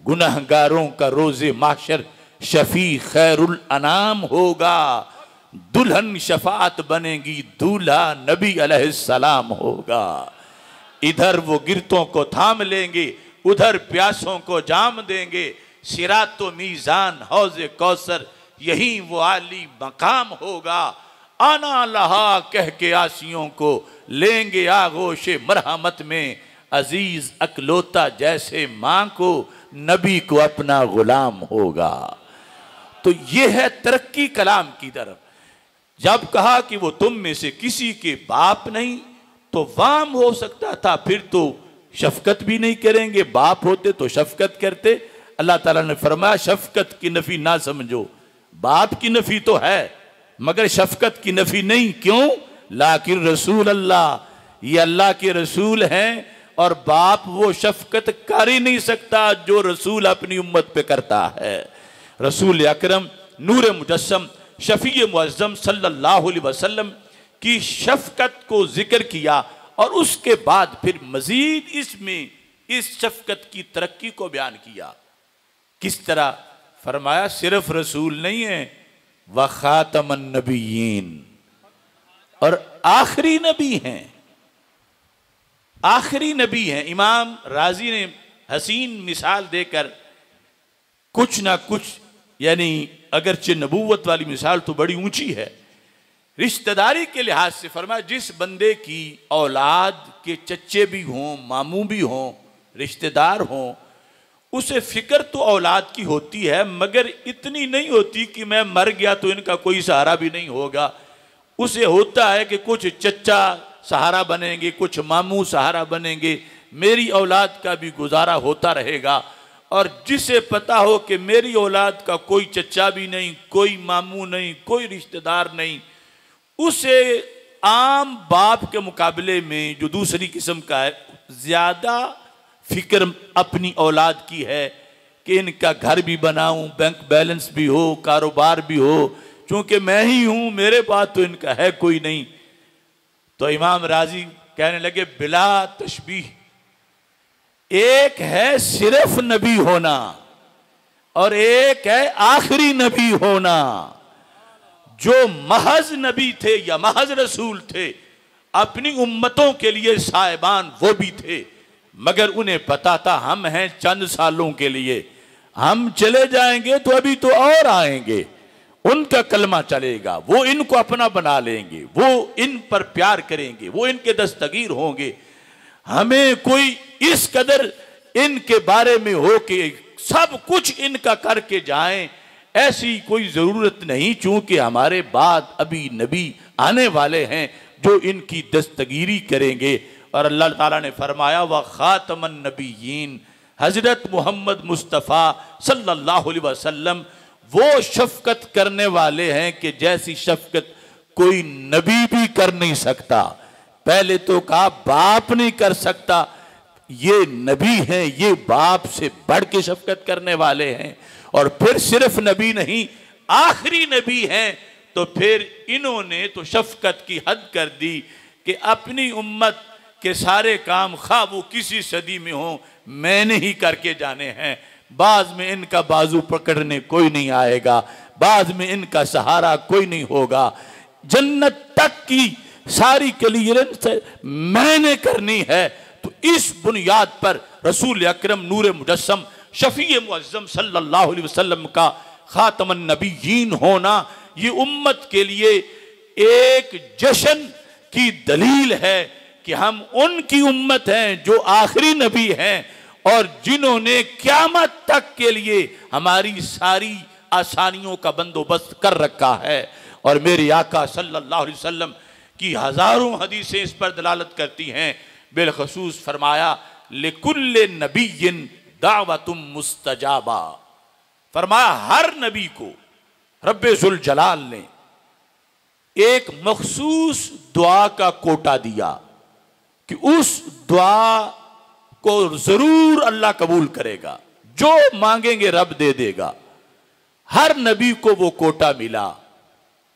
गुनहगारों का रोज़े माशर शफी खैरुल अनाम होगा, दुल्हन शफात बनेगी, दूल्हा नबी अलैहिस्सलाम होगा। इधर वो गिरतों को थाम लेंगे, उधर प्यासों को जाम देंगे, सिरातो मीज़ान हौज़े कौसर यही वो आली मकाम होगा। आना लहा कह के आसियों को लेंगे आगोशे मरहमत में, अजीज अकलोता जैसे मां को नबी को अपना गुलाम होगा। तो ये है तरक्की कलाम की तरफ। जब कहा कि वो तुम में से किसी के बाप नहीं, तो वाम हो सकता था फिर तो शफकत भी नहीं करेंगे, बाप होते तो शफकत करते। अल्लाह ताला ने फरमाया शफकत की नफी ना समझो, बाप की नफी तो है मगर शफकत की नफी नहीं। क्यों? लाकिन रसूल अल्लाह, ये अल्लाह के रसूल हैं और बाप वो शफकत कर ही नहीं सकता जो रसूल अपनी उम्मत पे करता है। रसूल अकरम नूर मुजस्सम शफी मुअज़्ज़म सल्लल्लाहु अलैहि वसल्लम की शफकत को जिक्र किया और उसके बाद फिर मजीद इसमें इस शफकत की तरक्की को बयान किया। किस तरह? फरमाया सिर्फ रसूल नहीं है, व खातमन नबिय्यीन, और आखिरी नबी हैं, आखिरी नबी हैं। इमाम राजी ने हसीन मिसाल देकर कुछ ना कुछ, यानी अगरचे नबूवत वाली मिसाल तो बड़ी ऊंची है, रिश्तेदारी के लिहाज से फरमाया जिस बंदे की औलाद के चच्चे भी हों, मामू भी हों, रिश्तेदार हों, उसे फिक्र तो औलाद की होती है मगर इतनी नहीं होती कि मैं मर गया तो इनका कोई सहारा भी नहीं होगा। उसे होता है कि कुछ चच्चा सहारा बनेंगे, कुछ मामू सहारा बनेंगे, मेरी औलाद का भी गुजारा होता रहेगा। और जिसे पता हो कि मेरी औलाद का कोई चच्चा भी नहीं, कोई मामू नहीं, कोई रिश्तेदार नहीं, उसे आम बाप के मुकाबले में जो दूसरी किस्म का है, ज़्यादा फिक्र अपनी औलाद की है कि इनका घर भी बनाऊं, बैंक बैलेंस भी हो, कारोबार भी हो, चूंकि मैं ही हूं, मेरे पास तो इनका है कोई नहीं। तो इमाम राजी कहने लगे बिला तशबीह, एक है सिर्फ नबी होना और एक है आखिरी नबी होना। जो महज नबी थे या महज रसूल थे, अपनी उम्मतों के लिए साहिबान वो भी थे, मगर उन्हें पता था हम हैं चंद सालों के लिए, हम चले जाएंगे तो अभी तो और आएंगे, उनका कलमा चलेगा, वो इनको अपना बना लेंगे, वो इन पर प्यार करेंगे, वो इनके दस्तगीर होंगे। हमें कोई इस कदर इनके बारे में हो कि सब कुछ इनका करके जाएं, ऐसी कोई जरूरत नहीं, चूंकि हमारे बाद अभी नबी आने वाले हैं जो इनकी दस्तगीरी करेंगे। और अल्लाह ताला ने फरमाया व खातमन नबिय्यीन, हजरत मोहम्मद मुस्तफ़ा सल्लल्लाहु अलैहि वसल्लम वो शफकत करने वाले हैं कि जैसी शफकत कोई नबी भी कर नहीं सकता। पहले तो कहा बाप नहीं कर सकता, ये नबी हैं, ये बाप से बढ़ के शफकत करने वाले हैं। और फिर सिर्फ नबी नहीं, आखिरी नबी हैं, तो फिर इन्होंने तो शफकत की हद कर दी कि अपनी उम्मत के सारे काम खा वो किसी सदी में हो, मैंने ही करके जाने हैं। बाज में इनका बाजू पकड़ने कोई नहीं आएगा, बाज में इनका सहारा कोई नहीं होगा, जन्नत तक की सारी क्लियरेंस मैंने करनी है। तो इस बुनियाद पर रसूल अकरम नूर मुजस्सम शफी मुअज़्ज़म सल्लल्लाहु अलैहि वसल्लम का खातमन नबिय्यीन होना, ये उम्मत के लिए एक जश्न की दलील है कि हम उनकी उम्मत हैं जो आखिरी नबी हैं और जिन्होंने क़यामत तक के लिए हमारी सारी आसानियों का बंदोबस्त कर रखा है। और मेरे आका सल्लल्लाहु अलैहि वसल्लम की हजारों हदीसें इस पर दलालत करती हैं। बिलखसूस फरमाया लिकुल्ले नबिय्यिन दावतुम मुस्तजाबा, फरमाया हर नबी को रब्बे जुल जलाल ने एक मखसूस दुआ का कोटा दिया कि उस दुआ को जरूर अल्लाह कबूल करेगा, जो मांगेंगे रब दे देगा। हर नबी को वो कोटा मिला।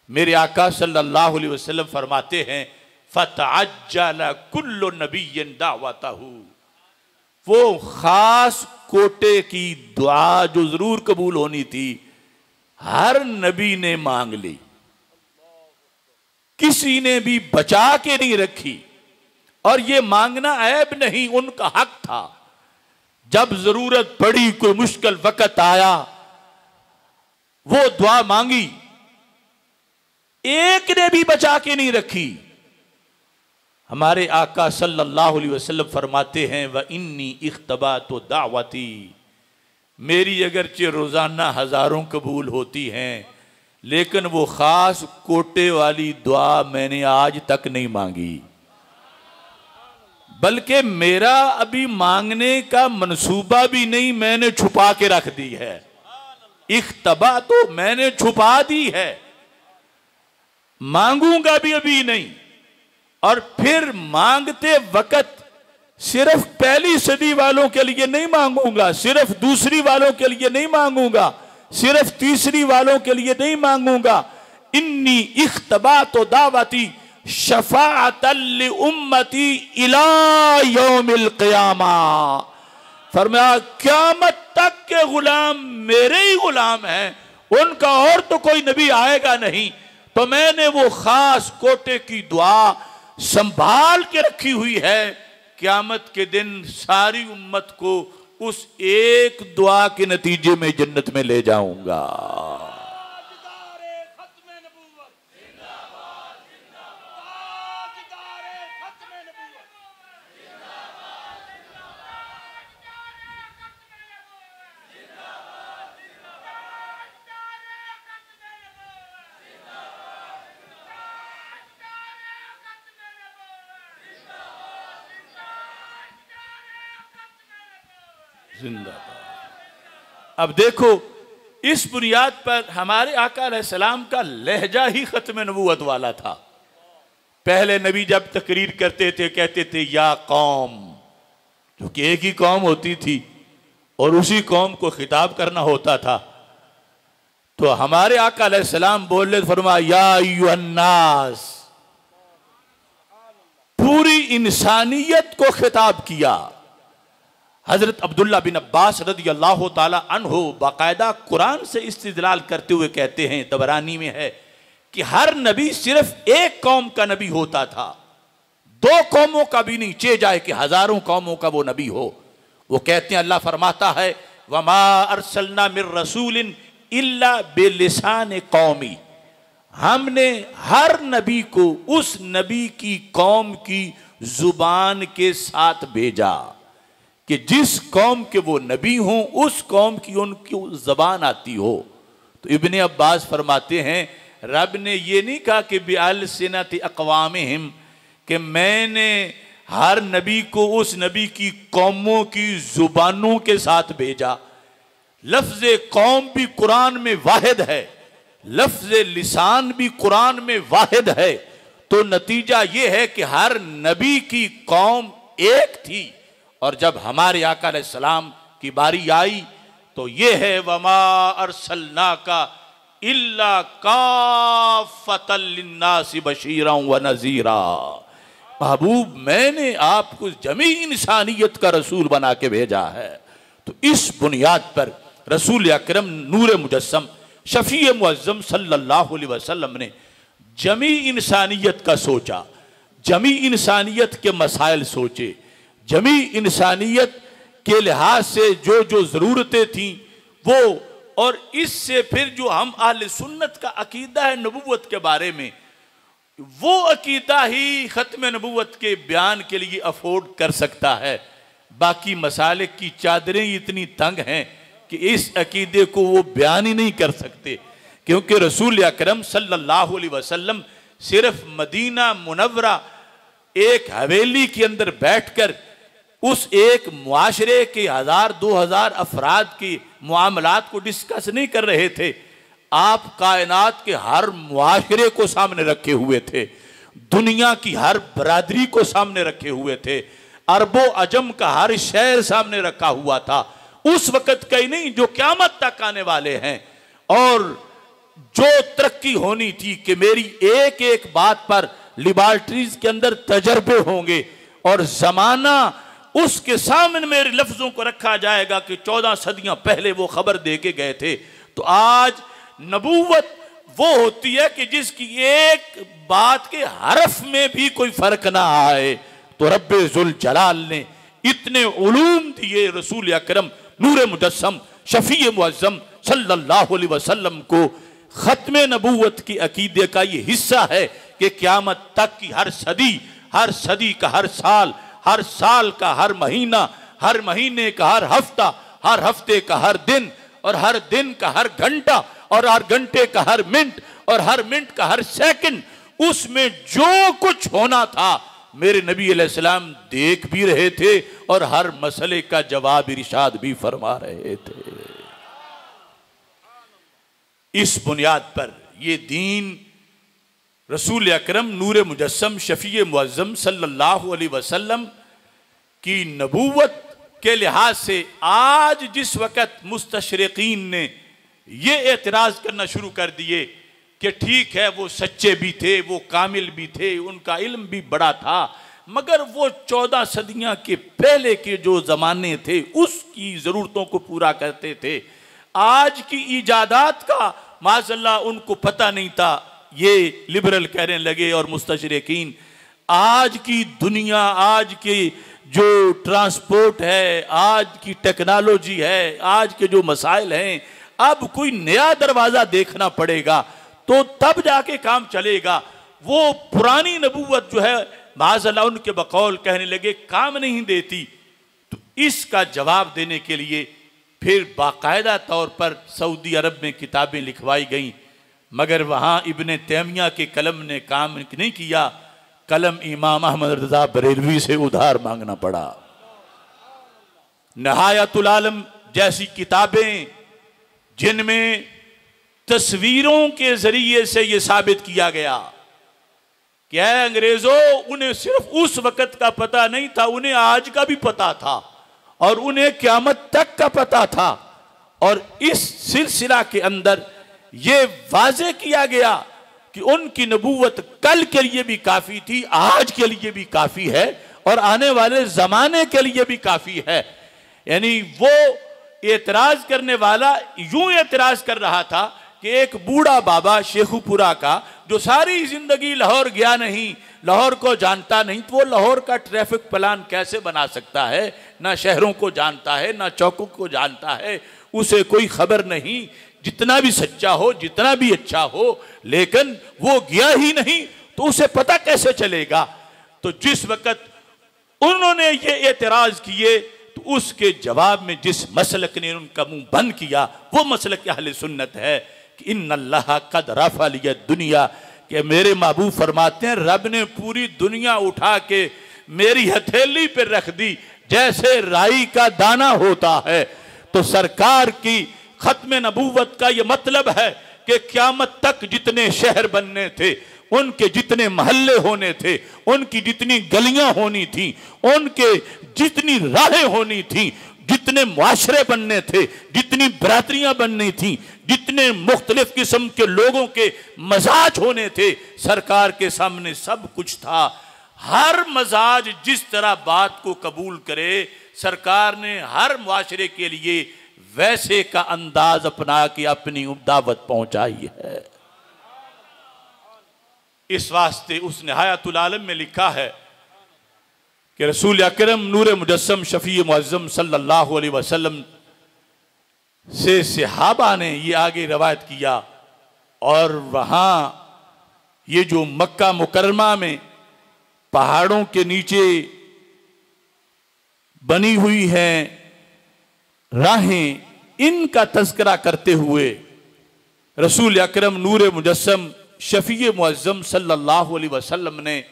मेरे आका सल्लल्लाहु अलैहि वसल्लम फरमाते हैं फतअज्जल कुल्लु नबिय्यिन दावतहू, वो खास कोटे की दुआ जो जरूर कबूल होनी थी हर नबी ने मांग ली, किसी ने भी बचा के नहीं रखी। और ये मांगना ऐब नहीं, उनका हक था। जब जरूरत पड़ी, कोई मुश्किल वक्त आया, वो दुआ मांगी, एक ने भी बचा के नहीं रखी। हमारे आका सल्लल्लाहु अलैहि वसल्लम फरमाते हैं व इन्नी इख्तबा तो दावती, मेरी अगरचे रोजाना हजारों कबूल होती हैं, लेकिन वो खास कोटे वाली दुआ मैंने आज तक नहीं मांगी। बल्कि मेरा अभी मांगने का मंसूबा भी नहीं, मैंने छुपा के रख दी है। इख्तबा तो मैंने छुपा दी है, मांगूंगा भी अभी नहीं। और फिर मांगते वक्त सिर्फ पहली सदी वालों के लिए नहीं मांगूंगा, सिर्फ दूसरी वालों के लिए नहीं मांगूंगा, सिर्फ तीसरी वालों के लिए नहीं मांगूंगा। इन्नी इख्तबा तो दावती शफाअतल लि उम्मती इला यौमिल क़ियामा। फरमाया क़यामत तक के गुलाम मेरे ही गुलाम हैं, उनका और तो कोई नबी आएगा नहीं। तो मैंने वो खास कोटे की दुआ संभाल के रखी हुई है, क़यामत के दिन सारी उम्मत को उस एक दुआ के नतीजे में जन्नत में ले जाऊंगा। जिंदाबाद। अब देखो, इस बुनियाद पर हमारे आका अलैहिस्सलाम का लहजा ही खत्म नबूवत वाला था। पहले नबी जब तकरीर करते थे कहते थे या कौम, क्योंकि एक ही कौम होती थी और उसी कौम को खिताब करना होता था। तो हमारे आका अलैहिस्सलाम बोले, फरमाया या अय्युहन्नास, पूरी इंसानियत को खिताब किया। हजरत अब्दुल्ला बिन अब्बास रदी अल्लाह ताला अन्हो बाकायदा कुरान से इस्तिदलाल करते हुए कहते हैं, तबरानी में है कि हर नबी सिर्फ एक कौम का नबी होता था, दो कौमों का भी नहीं, चे जाए कि हजारों कौमों का वो नबी हो। वो कहते हैं, अल्लाह फरमाता है वमा अरसलना मिर रसूलिन इल्ला बिलिसान कौमी, हमने हर नबी को उस नबी की कौम की जुबान के साथ भेजा कि जिस कौम के वो नबी हों उस कौम की उनकी जबान आती हो। तो इब्ने अब्बास फरमाते हैं, रब ने ये नहीं कहा कि बिअलसिनति अक़वामिहिम, कि मैंने हर नबी को उस नबी की कौमों की जुबानों के साथ भेजा। लफ्ज़ कौम भी कुरान में वाहिद है, लफ्ज़ लिसान भी कुरान में वाहिद है। तो नतीजा ये है कि हर नबी की कौम एक थी, और जब हमारे आका अलैहिस्सलाम की बारी आई तो ये है वमा अरसलनाका इल्ला काफ़तल लिन्नासि बशीरन व नज़ीरा। महबूब, मैंने आपको जमी इंसानियत का रसूल बना के भेजा है। तो इस बुनियाद पर रसूल अकरम नूर मुजस्सम शफी मुअज़्ज़म सल्लल्लाहु अलैहि वसल्लम ने जमी इंसानियत का सोचा, जमी इंसानियत के मसाइल सोचे, जमी इंसानियत के लिहाज से जो जो ज़रूरतें थीं वो, और इससे फिर जो हम अहले सुन्नत का अकीदा है नबूवत के बारे में, वो अकीदा ही ख़त्म नबूवत के बयान के लिए अफोर्ड कर सकता है। बाकी मसालिक की चादरें इतनी तंग हैं कि इस अकीदे को वो बयान ही नहीं कर सकते, क्योंकि रसूल अकरम सल्लल्लाहु अलैहि वसल्लम सिर्फ मदीना मुनव्वरा एक हवेली के अंदर बैठकर उस एक मुआशरे के 1000-2000 अफराद की मामलात को डिस्कस नहीं कर रहे थे। आप कायनात के हर मुआशरे को सामने रखे हुए थे, दुनिया की हर बरादरी को सामने रखे हुए थे, अरबो अजम का हर शहर सामने रखा हुआ था। उस वक़्त का ही नहीं, जो क़यामत तक आने वाले हैं। और जो तरक्की होनी थी कि मेरी एक एक बात पर लिबॉर्ट्रीज के अंदर तजर्बे होंगे और ज़माना उसके सामने मेरे लफ्ज़ों को रखा जाएगा कि 14 सदियां पहले वो खबर दे के गए थे। तो आज नबूवत वो होती है कि जिसकी एक बात के हरफ में भी कोई फ़र्क ना आए। तो रब्बे जुल जलाल ने इतने उलूम दिए रसूल अकरम नूर मुजस्सम शफी मुअज़्ज़म सल्लल्लाहु अलैहि वसल्लम को। ख़त्म नबूवत की अकीदे का ये हिस्सा है कि क़यामत तक की हर सदी का हर साल, हर साल का हर महीना, हर महीने का हर हफ्ता, हर हफ्ते का हर दिन, और हर दिन का हर घंटा, और हर घंटे का हर मिनट, और हर मिनट का हर सेकंड, उसमें जो कुछ होना था मेरे नबी अलैहिस्सलाम देख भी रहे थे और हर मसले का जवाब इरशाद भी फरमा रहे थे। इस बुनियाद पर ये दीन रसूल अकरम नूर मुजस्सम शफी मुअज़्ज़म सल्लल्लाहु अलैहि वसल्लम की नबूवत के लिहाज से आज जिस वक़्त मुस्तशरिकीन ने ये एतराज़ करना शुरू कर दिए कि ठीक है वो सच्चे भी थे, वो कामिल भी थे, उनका इल्म भी बड़ा था, मगर वो 14 सदियाँ के पहले के जो ज़माने थे उसकी ज़रूरतों को पूरा करते थे। आज की ईजादात का माज़अल्लाह उनको पता नहीं था। ये लिबरल कहने लगे और मुस्तशरिकीन आज की दुनिया, आज की जो ट्रांसपोर्ट है, आज की टेक्नोलॉजी है, आज के जो मसाइल हैं, अब कोई नया दरवाज़ा देखना पड़ेगा तो तब जाके काम चलेगा। वो पुरानी नबूवत जो है माज़अल्लाह उनके बकौल कहने लगे काम नहीं देती। तो इसका जवाब देने के लिए फिर बाकायदा तौर पर सऊदी अरब में किताबें लिखवाई गईं, मगर वहाँ इब्ने तैमिया के कलम ने काम नहीं किया। कलम इमाम अहमद रज़ा बरेलवी से उधार मांगना पड़ा। नहायतुल आलम जैसी किताबें जिनमें तस्वीरों के जरिए से यह साबित किया गया कि अंग्रेजों उन्हें सिर्फ उस वक़्त का पता नहीं था, उन्हें आज का भी पता था और उन्हें क़यामत तक का पता था। और इस सिलसिला के अंदर ये वाज़े किया गया कि उनकी नबूवत कल के लिए भी काफ़ी थी, आज के लिए भी काफ़ी है और आने वाले ज़माने के लिए भी काफ़ी है। यानी वो एतराज़ करने वाला यूं एतराज़ कर रहा था कि एक बूढ़ा बाबा शेखुपुरा का जो सारी ज़िंदगी लाहौर गया नहीं, लाहौर को जानता नहीं, तो वो लाहौर का ट्रैफिक प्लान कैसे बना सकता है? ना शहरों को जानता है, ना चौकों को जानता है, उसे कोई खबर नहीं। जितना भी सच्चा हो, जितना भी अच्छा हो, लेकिन वो गया ही नहीं तो उसे पता कैसे चलेगा? तो जिस वक़्त उन्होंने ये एतराज़ किए तो उसके जवाब में जिस मसलक ने उनका मुंह बंद किया वो मसलक अहले सुन्नत है कि इन्नल्लाह कद रफ़अ लिय दुनिया, कि मेरे महबूब फरमाते हैं रब ने पूरी दुनिया उठा के मेरी हथेली पर रख दी जैसे राई का दाना होता है। तो सरकार की खत्म नबूवत का ये मतलब है कि क़यामत तक जितने शहर बनने थे, उनके जितने महल्ले होने थे, उनकी जितनी गलियां होनी थी, उनके जितनी राहें होनी थी, जितने मुआशरे बनने थे, जितनी बरादरियां बननी थी, जितने मुख्तलिफ किस्म के लोगों के मजाज होने थे, सरकार के सामने सब कुछ था। हर मजाज जिस तरह बात को कबूल करे, सरकार ने हर मुआशरे के लिए वैसे का अंदाज अपना के अपनी दावत पहुंचाई है। इस वास्ते उस निहायतुल आलम में लिखा है कि रसूल अकरम नूर मुजस्सम शफी मुअज़्ज़म सल्लल्लाहु अलैहि वसल्लम से सहाबा ने ये आगे रवायत किया। और वहाँ ये जो मक्का मुकर्रमा में पहाड़ों के नीचे बनी हुई हैं राहें, इनका तज़किरा करते हुए रसूल अकरम नूर मुजस्सम शफी मुअज़्ज़म सल्लल्लाहु अलैहि वसल्लम ने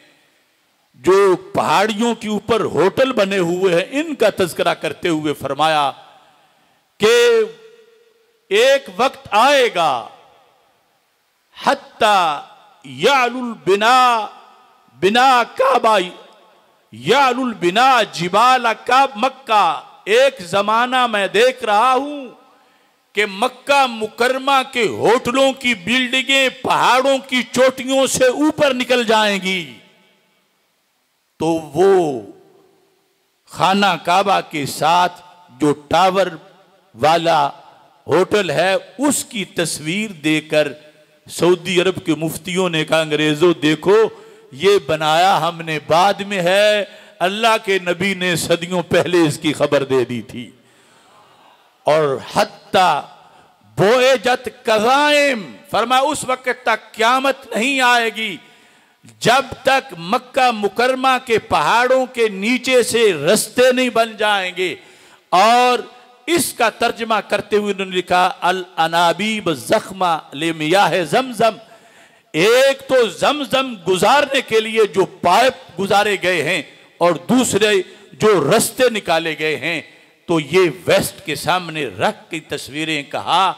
जो पहाड़ियों के ऊपर होटल बने हुए हैं इनका तज़किरा करते हुए फरमाया कि एक वक्त आएगा हत्ता यालुल बिना बिना काबा यालुल बिना जिबाल का मक्का, एक जमाना मैं देख रहा हूं कि मक्का मुकरमा के होटलों की बिल्डिंगें पहाड़ों की चोटियों से ऊपर निकल जाएंगी। तो वो खाना काबा के साथ जो टावर वाला होटल है उसकी तस्वीर देकर सऊदी अरब के मुफ्तियों ने कहा अंग्रेजों देखो ये बनाया हमने बाद में है, अल्लाह के नबी ने सदियों पहले इसकी खबर दे दी थी। और हत्ता बोएजत कज़ाइम, फरमाया उस वक्त तक क़यामत नहीं आएगी जब तक मक्का मुकरमा के पहाड़ों के नीचे से रास्ते नहीं बन जाएंगे। और इसका तर्जमा करते हुए उन्होंने लिखा अल अनाबीब ज़ख्मा ले मियाह ज़मज़म, एक तो जमजम गुजारने के लिए जो पाइप गुजारे गए हैं और दूसरे जो रास्ते निकाले गए हैं, तो ये वेस्ट के सामने रख की तस्वीरें कहा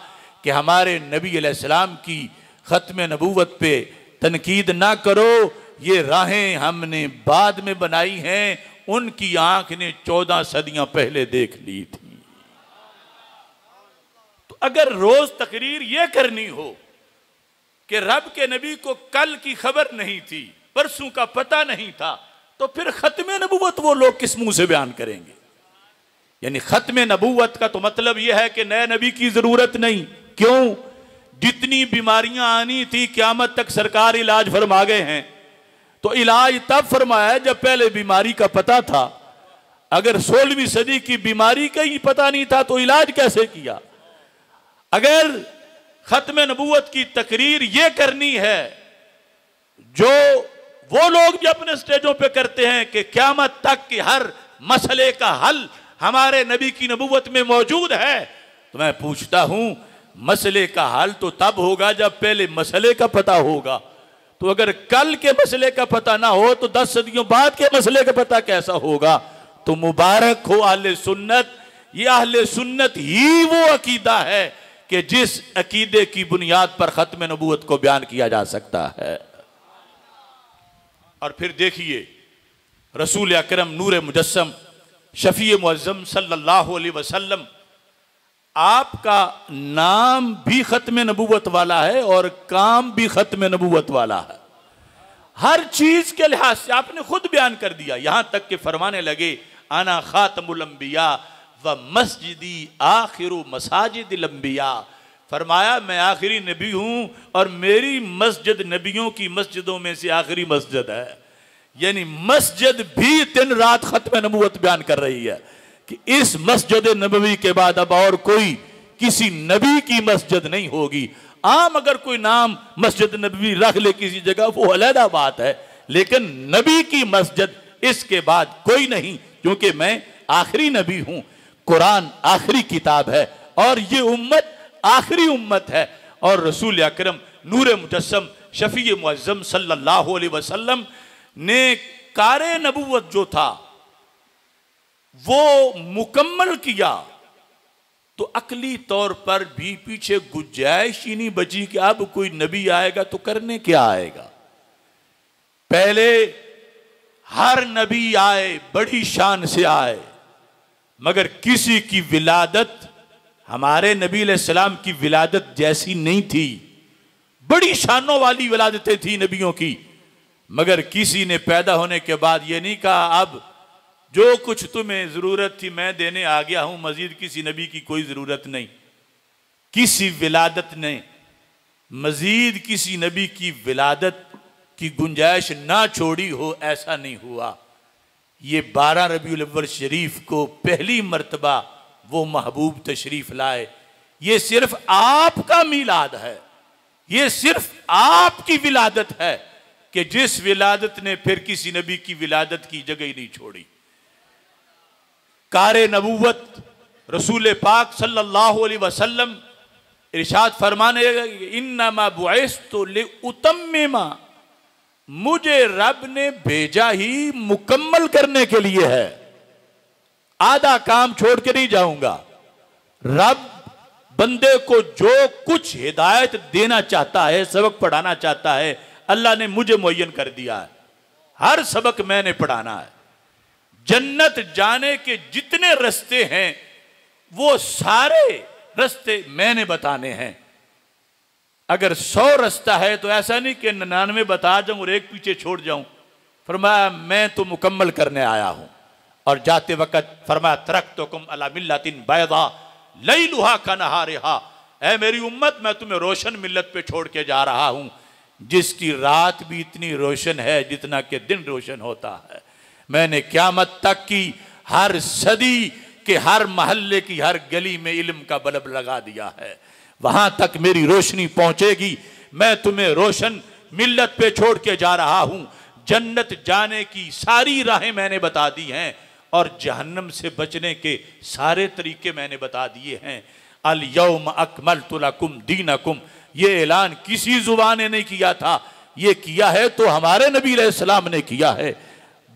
कि हमारे नबी अलैहिस्सलाम की खत्म नबूवत पे तनकीद ना करो, ये राहें हमने बाद में बनाई हैं, उनकी आंख ने 14 सदियां पहले देख ली थी। तो अगर रोज तकरीर यह करनी हो कि रब के नबी को कल की खबर नहीं थी, परसों का पता नहीं था, तो फिर खत्म नबूवत वो लोग किस मुंह से बयान करेंगे? यानी खत्म नबूवत का तो मतलब यह है कि नए नबी की जरूरत नहीं। क्यों? जितनी बीमारियां आनी थी क़यामत तक सरकार इलाज फरमा गए हैं। तो इलाज तब फरमाया जब पहले बीमारी का पता था। अगर 16वीं सदी की बीमारी का ही पता नहीं था तो इलाज कैसे किया? अगर खत्म नबूवत की तकरीर ये करनी है जो वो लोग भी अपने स्टेजों पे करते हैं कि क़यामत तक के हर मसले का हल हमारे नबी की नबूवत में मौजूद है, तो मैं पूछता हूं मसले का हल तो तब होगा जब पहले मसले का पता होगा। तो अगर कल के मसले का पता ना हो तो 10 सदियों बाद के मसले का पता कैसा होगा? तो मुबारक हो अहले सुन्नत। ये अहले सुन्नत ही वो अकीदा है कि जिस अकीदे की बुनियाद पर खत्म नबूवत को बयान किया जा सकता है। और फिर देखिए रसूल अकरम नूर मुजस्सम शफी मुअज़्ज़म सल्लल्लाहु अलैहि वसल्लम, आपका नाम भी खत्म नबूवत वाला है और काम भी खत्म नबूवत वाला है। हर चीज के लिहाज से आपने खुद बयान कर दिया, यहां तक कि फरमाने लगे आना खातमुल अंबिया व मस्जिदी आखिरु मसाजिदिल अंबिया। फरमाया मैं आखिरी नबी हूं और मेरी मस्जिद नबियों की मस्जिदों में से आखिरी मस्जिद है। यानी मस्जिद भी दिन रात खत्म नबूवत बयान कर रही है कि इस मस्जिद नबवी के बाद अब और कोई किसी नबी की मस्जिद नहीं होगी। आम अगर कोई नाम मस्जिद नबवी रख ले किसी जगह वो अलग बात है, लेकिन नबी की मस्जिद इसके बाद कोई नहीं, क्योंकि मैं आखिरी नबी हूं। कुरान आखिरी किताब है और ये उम्मत आखिरी उम्मत है। और रसूल अकरम नूर मुजस्सम शफी मुअज़्ज़म सल्लल्लाहु अलैहि वसल्लम ने कारे नबूवत जो था वो मुकम्मल किया, तो अकली तौर पर भी पीछे गुंजाइश ही नहीं बची कि अब कोई नबी आएगा तो करने क्या आएगा। पहले हर नबी आए बड़ी शान से आए, मगर किसी की विलादत हमारे नबी अलैहिस्सलाम की विलादत जैसी नहीं थी। बड़ी शानों वाली विलादतें थी नबियों की, मगर किसी ने पैदा होने के बाद ये नहीं कहा अब जो कुछ तुम्हें जरूरत थी मैं देने आ गया हूं, मजीद किसी नबी की कोई जरूरत नहीं। किसी विलादत ने मजीद किसी नबी की विलादत की गुंजाइश ना छोड़ी हो, ऐसा नहीं हुआ। ये 12 रबीउल अव्वल शरीफ को पहली मर्तबा वो महबूब तशरीफ लाए। ये सिर्फ आपका मीलाद है, ये सिर्फ आपकी विलादत है कि जिस विलादत ने फिर किसी नबी की विलादत की जगह ही नहीं छोड़ी। कारे नबूवत रसूल पाक सल्लल्लाहु अलैहि वसल्लम इरशाद फरमाने इन्नमा बुइस्तु लिउतम्मिमा, मुझे रब ने भेजा ही मुकम्मल करने के लिए है, आधा काम छोड़ के नहीं जाऊंगा। रब बंदे को जो कुछ हिदायत देना चाहता है, सबक पढ़ाना चाहता है, अल्लाह ने मुझे मुअय्यन कर दिया है। हर सबक मैंने पढ़ाना है। जन्नत जाने के जितने रास्ते हैं वो सारे रास्ते मैंने बताने हैं। अगर 100 रास्ता है तो ऐसा नहीं कि 99 बता जाऊं और एक पीछे छोड़ जाऊं। फरमाया मैं तो मुकम्मल करने आया हूं। और जाते वक्त फरमाया तरक्तुकुम अला मिल्लतिन बैदा लैलुहा कनहारिहा, ऐ मेरी उम्मत मैं तुम्हें रोशन मिल्लत पे छोड़ के जा रहा हूं जिसकी रात भी इतनी रोशन है जितना कि दिन रोशन होता है। मैंने क़यामत तक की हर सदी के हर महल्ले की हर गली में इल्म का बल्ब लगा दिया है, वहां तक मेरी रोशनी पहुंचेगी। मैं तुम्हें रोशन मिल्लत पे छोड़ के जा रहा हूं। जन्नत जाने की सारी राहें मैंने बता दी हैं और जहन्नम से बचने के सारे तरीके मैंने बता दिए हैं। अल यौम अकमलतु लकुम दीनकुम, ये ऐलान किसी जुबान ने नहीं किया था, ये किया है तो हमारे नबी अलैहिस्सलाम ने किया है।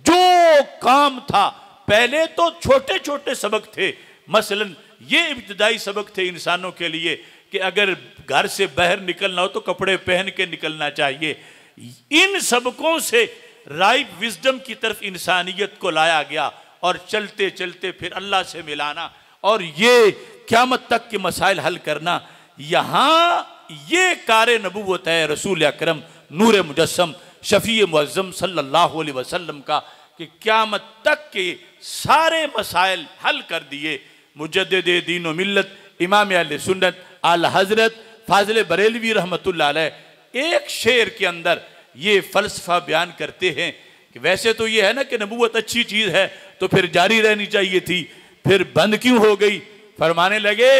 जो काम था, पहले तो छोटे छोटे सबक थे, मसलन ये इब्तिदाई सबक थे इंसानों के लिए कि अगर घर से बाहर निकलना हो तो कपड़े पहन के निकलना चाहिए। इन सबकों से राइट विजडम की तरफ इंसानियत को लाया गया और चलते चलते फिर अल्लाह से मिलाना और ये क़यामत तक के मसाइल हल करना। यहाँ ये कार नबूवत है रसूल अकरम नूर मुजस्सम शफी मुअज़्ज़म सल्लल्लाहु अलैहि वसल्लम का कि क़यामत तक के सारे मसाइल हल कर दिए। मुजद्दिद दीन व मिल्लत इमाम अहले सुन्नत आला हज़रत फाज़िल बरेलवी रहमतुल्लाह अलैह एक शेर के अंदर ये फ़लसफ़ा बयान करते हैं कि वैसे तो ये है ना कि नबूवत अच्छी चीज़ है तो फिर जारी रहनी चाहिए थी, फिर बंद क्यों हो गई? फरमाने लगे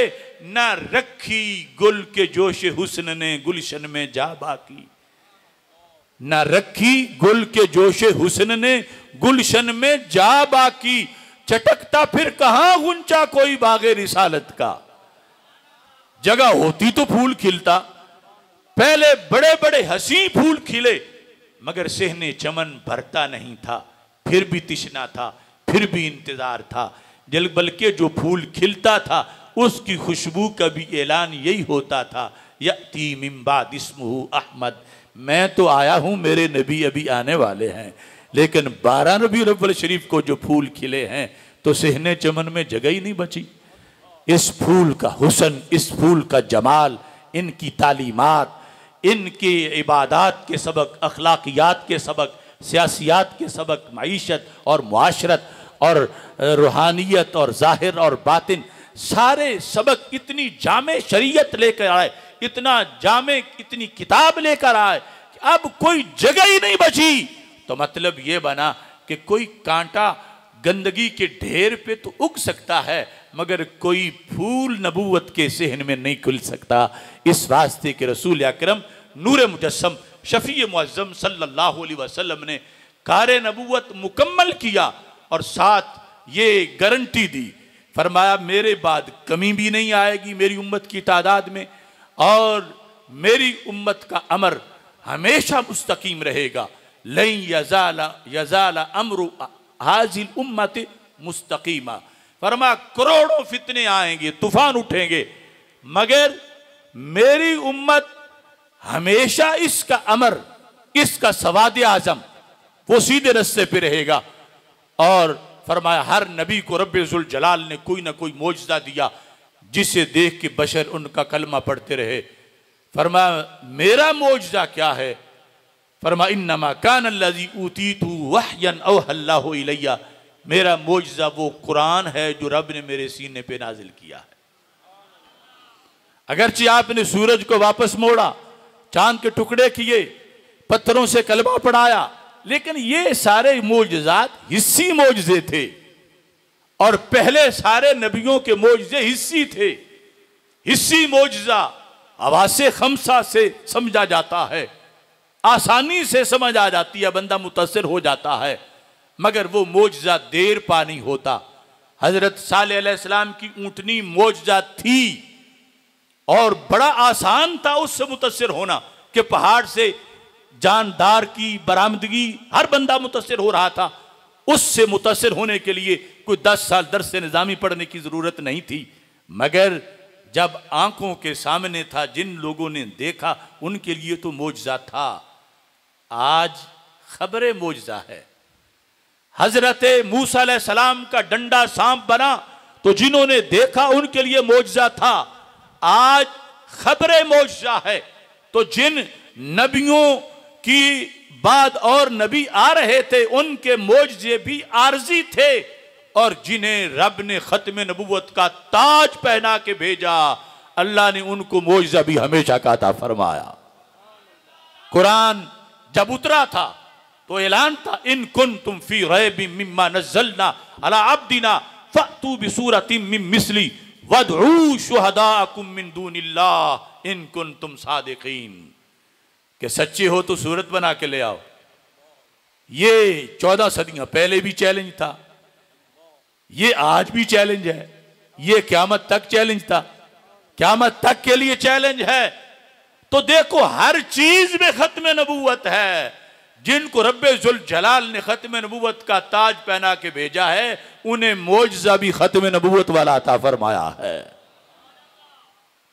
ना रखी गुल के जोश हुस्न ने गुलशन में जा बाकी, ना रखी गुल के जोश हुस्न ने गुलशन में जा बाकी, चटकता फिर कहां गुंचा कोई बागे रिसालत का। जगह होती तो फूल खिलता, पहले बड़े बड़े हसी फूल खिले मगर सेहने चमन भरता नहीं था, फिर भी तिश्ना था, फिर भी इंतजार था। बल्कि जो फूल खिलता था उसकी खुशबू का भी ऐलान यही होता था, यअती मिन बाद इस्मुहु अहमद, मैं तो आया हूं, मेरे नबी अभी आने वाले हैं। लेकिन 12 रबीउल अव्वल शरीफ को जो फूल खिले हैं तो सेहने चमन में जगह ही नहीं बची। इस फूल का हुस्न, इस फूल का जमाल, इनकी तालीमात, इनकी इबादात के सबक, अखलाकियात के सबक, सियासियात के सबक, मईशत और मुआशरत और रूहानियत और ज़ाहिर और बातिन, सारे सबक इतनी जामे शरीयत लेकर आए, इतना जामे इतनी किताब लेकर आए कि अब कोई जगह ही नहीं बची। तो मतलब ये बना कि कोई कांटा गंदगी के ढेर पे तो उग सकता है मगर कोई फूल नबूवत के सेहन में नहीं खुल सकता। इस वास्ते के रसूल अकरम नूर मुजस्सम शफी मुअज़्ज़म सल्लल्लाहु अलैहि वसल्लम ने कार नबूवत मुकम्मल किया और साथ ये गारंटी दी, फरमाया मेरे बाद कमी भी नहीं आएगी मेरी उम्मत की तादाद में और मेरी उम्मत का अमर हमेशा मुस्तकीम रहेगा। लन यज़ाला अमरु हाज़िल उम्मत मुस्तकीमा, फरमा करोड़ों फितने आएंगे, तूफान उठेंगे मगर मेरी उम्मत हमेशा इसका अमर, इसका सवाद आजम वो सीधे रस्ते पे रहेगा। और फरमाया हर नबी को रब्बे ज़ुल जलाल ने कोई ना कोई मोजज़ा दिया जिसे देख के बशर उनका कलमा पढ़ते रहे। फरमाया मेरा मोजज़ा क्या है? फरमाया इन्नमा कान अल्लज़ी ऊतीतु वहयन अवहल्लाहु इलैया, मेरा मोजज़ा वो कुरान है जो रब ने मेरे सीने पे नाजिल किया है। अगरचे आपने सूरज को वापस मोड़ा, चांद के टुकड़े किए, पत्थरों से कलमा पढ़ाया, लेकिन ये सारे मोजज़ात हिस्सी मोजज़े थे और पहले सारे नबियों के मोजज़े हिस्सी थे। हिस्सी मोजज़ा हवासे खमसा से समझा जाता है, आसानी से समझ आ जाती है, बंदा मुतासिर हो जाता है, मगर वो मोजज़ा देर पा नहीं होता। हजरत सालेह अलैहिस्सलाम की ऊँटनी मोजज़ा थी और बड़ा आसान था उससे मुतासिर होना कि पहाड़ से जानदार की बरामदगी हर बंदा मुतासिर हो रहा था। उससे मुतासिर होने के लिए कोई 10 साल दर्स निज़ामी पढ़ने की ज़रूरत नहीं थी, मगर जब आंखों के सामने था, जिन लोगों ने देखा उनके लिए तो मोजज़ा था। आज खबरे मोजज़ा है। हजरत मूसा अलैहिस्सलाम का डंडा सांप बना तो जिन्होंने देखा उनके लिए मोजज़ा था। आज खबरे मोजज़ा है। तो जिन नबियों की बाद और नबी आ रहे थे उनके मोजज़े भी आर्जी थे और जिन्हें रब ने खत्म नबूवत का ताज पहना के भेजा अल्लाह ने उनको मोजज़ा भी हमेशा का अता फरमाया। कुरान जब उतरा था तो ऐलान था इन कुंतुम फी रैबिम मिम्मा नज़्ज़लना अला अब्दिना फअतू बिसूरतिम मिन मिस्ली वदऊ शुहदाअकुम मिन दूनिल्लाह इन कुंतुम सादिकीन, कि सच्चे हो तो सूरत बना के ले आओ। ये 14 सदियां पहले भी चैलेंज था, ये आज भी चैलेंज है, ये क़यामत तक चैलेंज था। क़यामत तक के लिए चैलेंज है। तो देखो हर चीज में खत्म नबूवत है। जिनको रब्बे जुल जलाल ने खत्म नबूवत का ताज पहना के भेजा है, उन्हें मोजज़ा भी खत्म नबूवत वाला अता फरमाया है।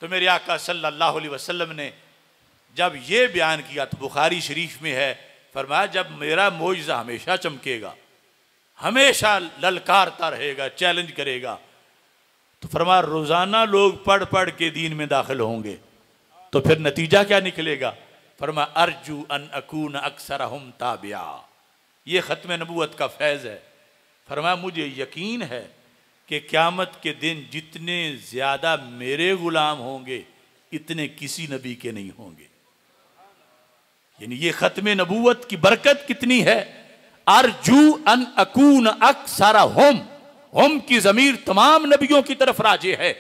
तो मेरे आका सल्लल्लाहु अलैहि वसल्लम ने जब ये बयान किया तो बुखारी शरीफ में है, फरमाया जब मेरा मोजज़ा हमेशा चमकेगा, हमेशा ललकारता रहेगा, चैलेंज करेगा, तो फरमाया रोजाना लोग पढ़ पढ़ के दीन में दाखिल होंगे, तो फिर नतीजा क्या निकलेगा? फरमा अर्जू अन अकून अक्सरहुम ताबिया। ये ख़त्म नबूवत का फैज़ है। फरमा मुझे यकीन है कि क़यामत के दिन जितने ज़्यादा मेरे ग़ुलाम होंगे इतने किसी नबी के नहीं होंगे। यानी ये ख़त्म नबूवत की बरकत कितनी है। अर्जू अन अकून अक्सरहुम, हम की ज़मीर तमाम नबियों की तरफ राजे है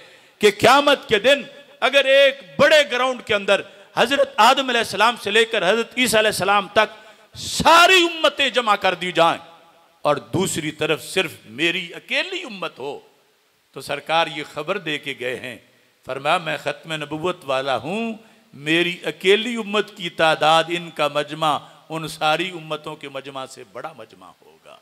कि क़यामत के दिन अगर एक बड़े ग्राउंड के अंदर हजरत आदम अलैहिस्सलाम से लेकर हजरत ईसा अलैहिस्सलाम तक सारी उम्मतें जमा कर दी जाएं और दूसरी तरफ सिर्फ मेरी अकेली उम्मत हो, तो सरकार ये खबर दे के गए हैं, फरमाया मैं ख़त्म नबूवत वाला हूं, मेरी अकेली उम्मत की तादाद इनका मजमा उन सारी उम्मतों के मजमा से बड़ा मजमा होगा।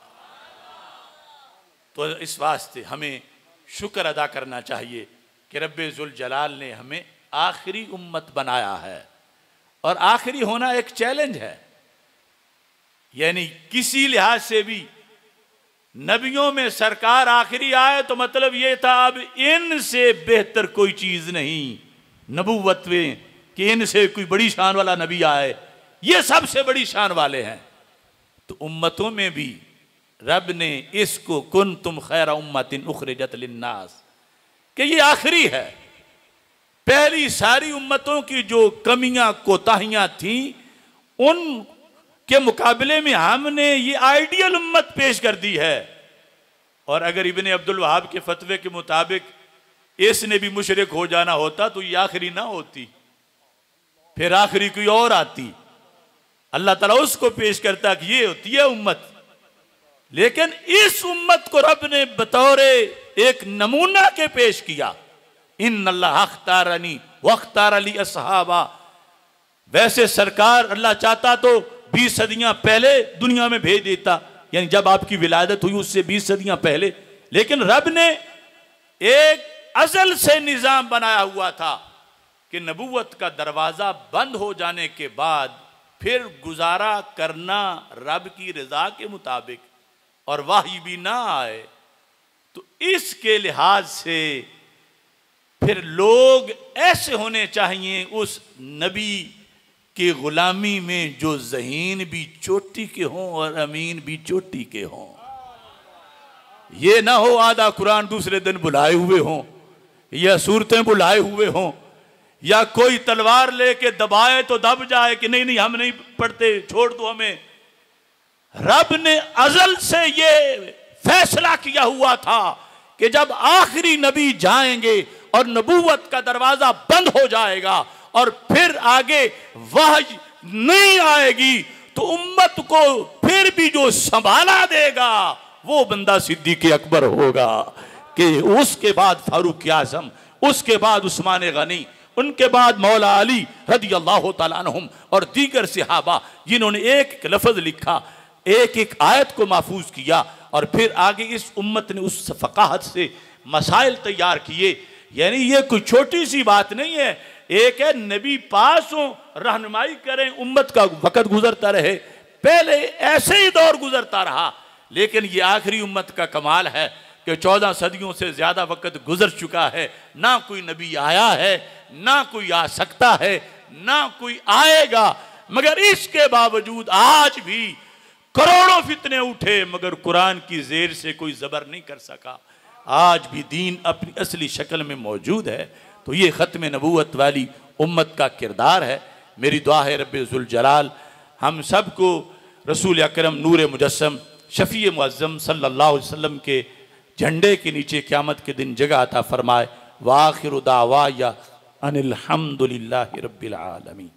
तो इस वास्ते हमें शुक्र अदा करना चाहिए कि रब्बे जुल जलाल ने हमें आखिरी उम्मत बनाया है। और आखिरी होना एक चैलेंज है, यानी किसी लिहाज से भी नबियों में सरकार आखिरी आए तो मतलब ये था अब इनसे बेहतर कोई चीज नहीं नबूवत में कि इनसे कोई बड़ी शान वाला नबी आए, ये सबसे बड़ी शान वाले हैं। तो उम्मतों में भी रब ने इसको कुन तुम खैर उम्मतिन उखरिजत लिन्नास कि ये आखिरी है। पहली सारी उम्मतों की जो कमियां कोताहियां थी उन के मुकाबले में हमने ये आइडियल उम्मत पेश कर दी है। और अगर इब्ने अब्दुल वहाब के फतवे के मुताबिक इसने भी मुशरिक हो जाना होता तो ये आखिरी ना होती, फिर आखिरी कोई और आती, अल्लाह ताला उसको पेश करता कि ये होती है उम्मत। लेकिन इस उम्मत को रब ने बतौरे एक नमूना के पेश किया, इन्नल्लाह अख्तारनी वख्तार अली असहाबा। वैसे सरकार अल्लाह चाहता तो 20 सदियां पहले दुनिया में भेज देता, यानी जब आपकी विलादत हुई उससे 20 सदियां पहले, लेकिन रब ने एक अजल से निजाम बनाया हुआ था कि नबूवत का दरवाजा बंद हो जाने के बाद फिर गुजारा करना रब की रजा के मुताबिक और वाही भी ना आए, तो इसके लिहाज से फिर लोग ऐसे होने चाहिए उस नबी की गुलामी में जो ज़हीन भी चोटी के हों और अमीन भी चोटी के हों। ये ना हो आधा कुरान दूसरे दिन बुलाए हुए हों या सूरतें बुलाए हुए हों या कोई तलवार लेके दबाए तो दब जाए कि नहीं नहीं हम नहीं पढ़ते छोड़ दो हमें। रब ने अजल से ये फैसला किया हुआ था कि जब आखिरी नबी जाएंगे और नबूवत का दरवाजा बंद हो जाएगा और फिर आगे वही नहीं आएगी तो उम्मत को फिर भी जो संभाला देगा वो बंदा सिद्दीक़ अकबर होगा कि उसके बाद फारूक आज़म, उसके बाद उस्मान गनी, उनके बाद मौला अली रदी अल्लाह तआला अन्हुम और दीगर सहाबा जिन्होंने एक एक लफ्ज़ लिखा, एक एक आयत को महफूज किया और फिर आगे इस उम्मत ने उस फ़क़ाहत से मसाइल तैयार किए। यानी ये कोई छोटी सी बात नहीं है। एक है नबी पास हो, रहनुमाई करें, उम्मत का वक़्त गुजरता रहे, पहले ऐसे ही दौर गुजरता रहा, लेकिन ये आखिरी उम्मत का कमाल है कि 14 सदियों से ज़्यादा वक़्त गुजर चुका है, ना कोई नबी आया है, ना कोई आ सकता है, ना कोई आएगा, मगर इसके बावजूद आज भी करोड़ों फितने उठे मगर कुरान की ज़ेर से कोई ज़बर नहीं कर सका। आज भी दीन अपनी असली शक्ल में मौजूद है। तो ये ख़त्म नबूवत वाली उम्मत का किरदार है। मेरी दुआ है रब्बे जुल जलाल हम सब को रसूल अकरम नूर मुजस्सम शफ़ी मुअज़्ज़म सल्लल्लाहु अलैहि वसल्लम के झंडे के नीचे क़यामत के दिन जगह अता फरमाए। व आखिरु दावाया अनिल हम्दुलिल्लाहि रब्बिल आलमीन।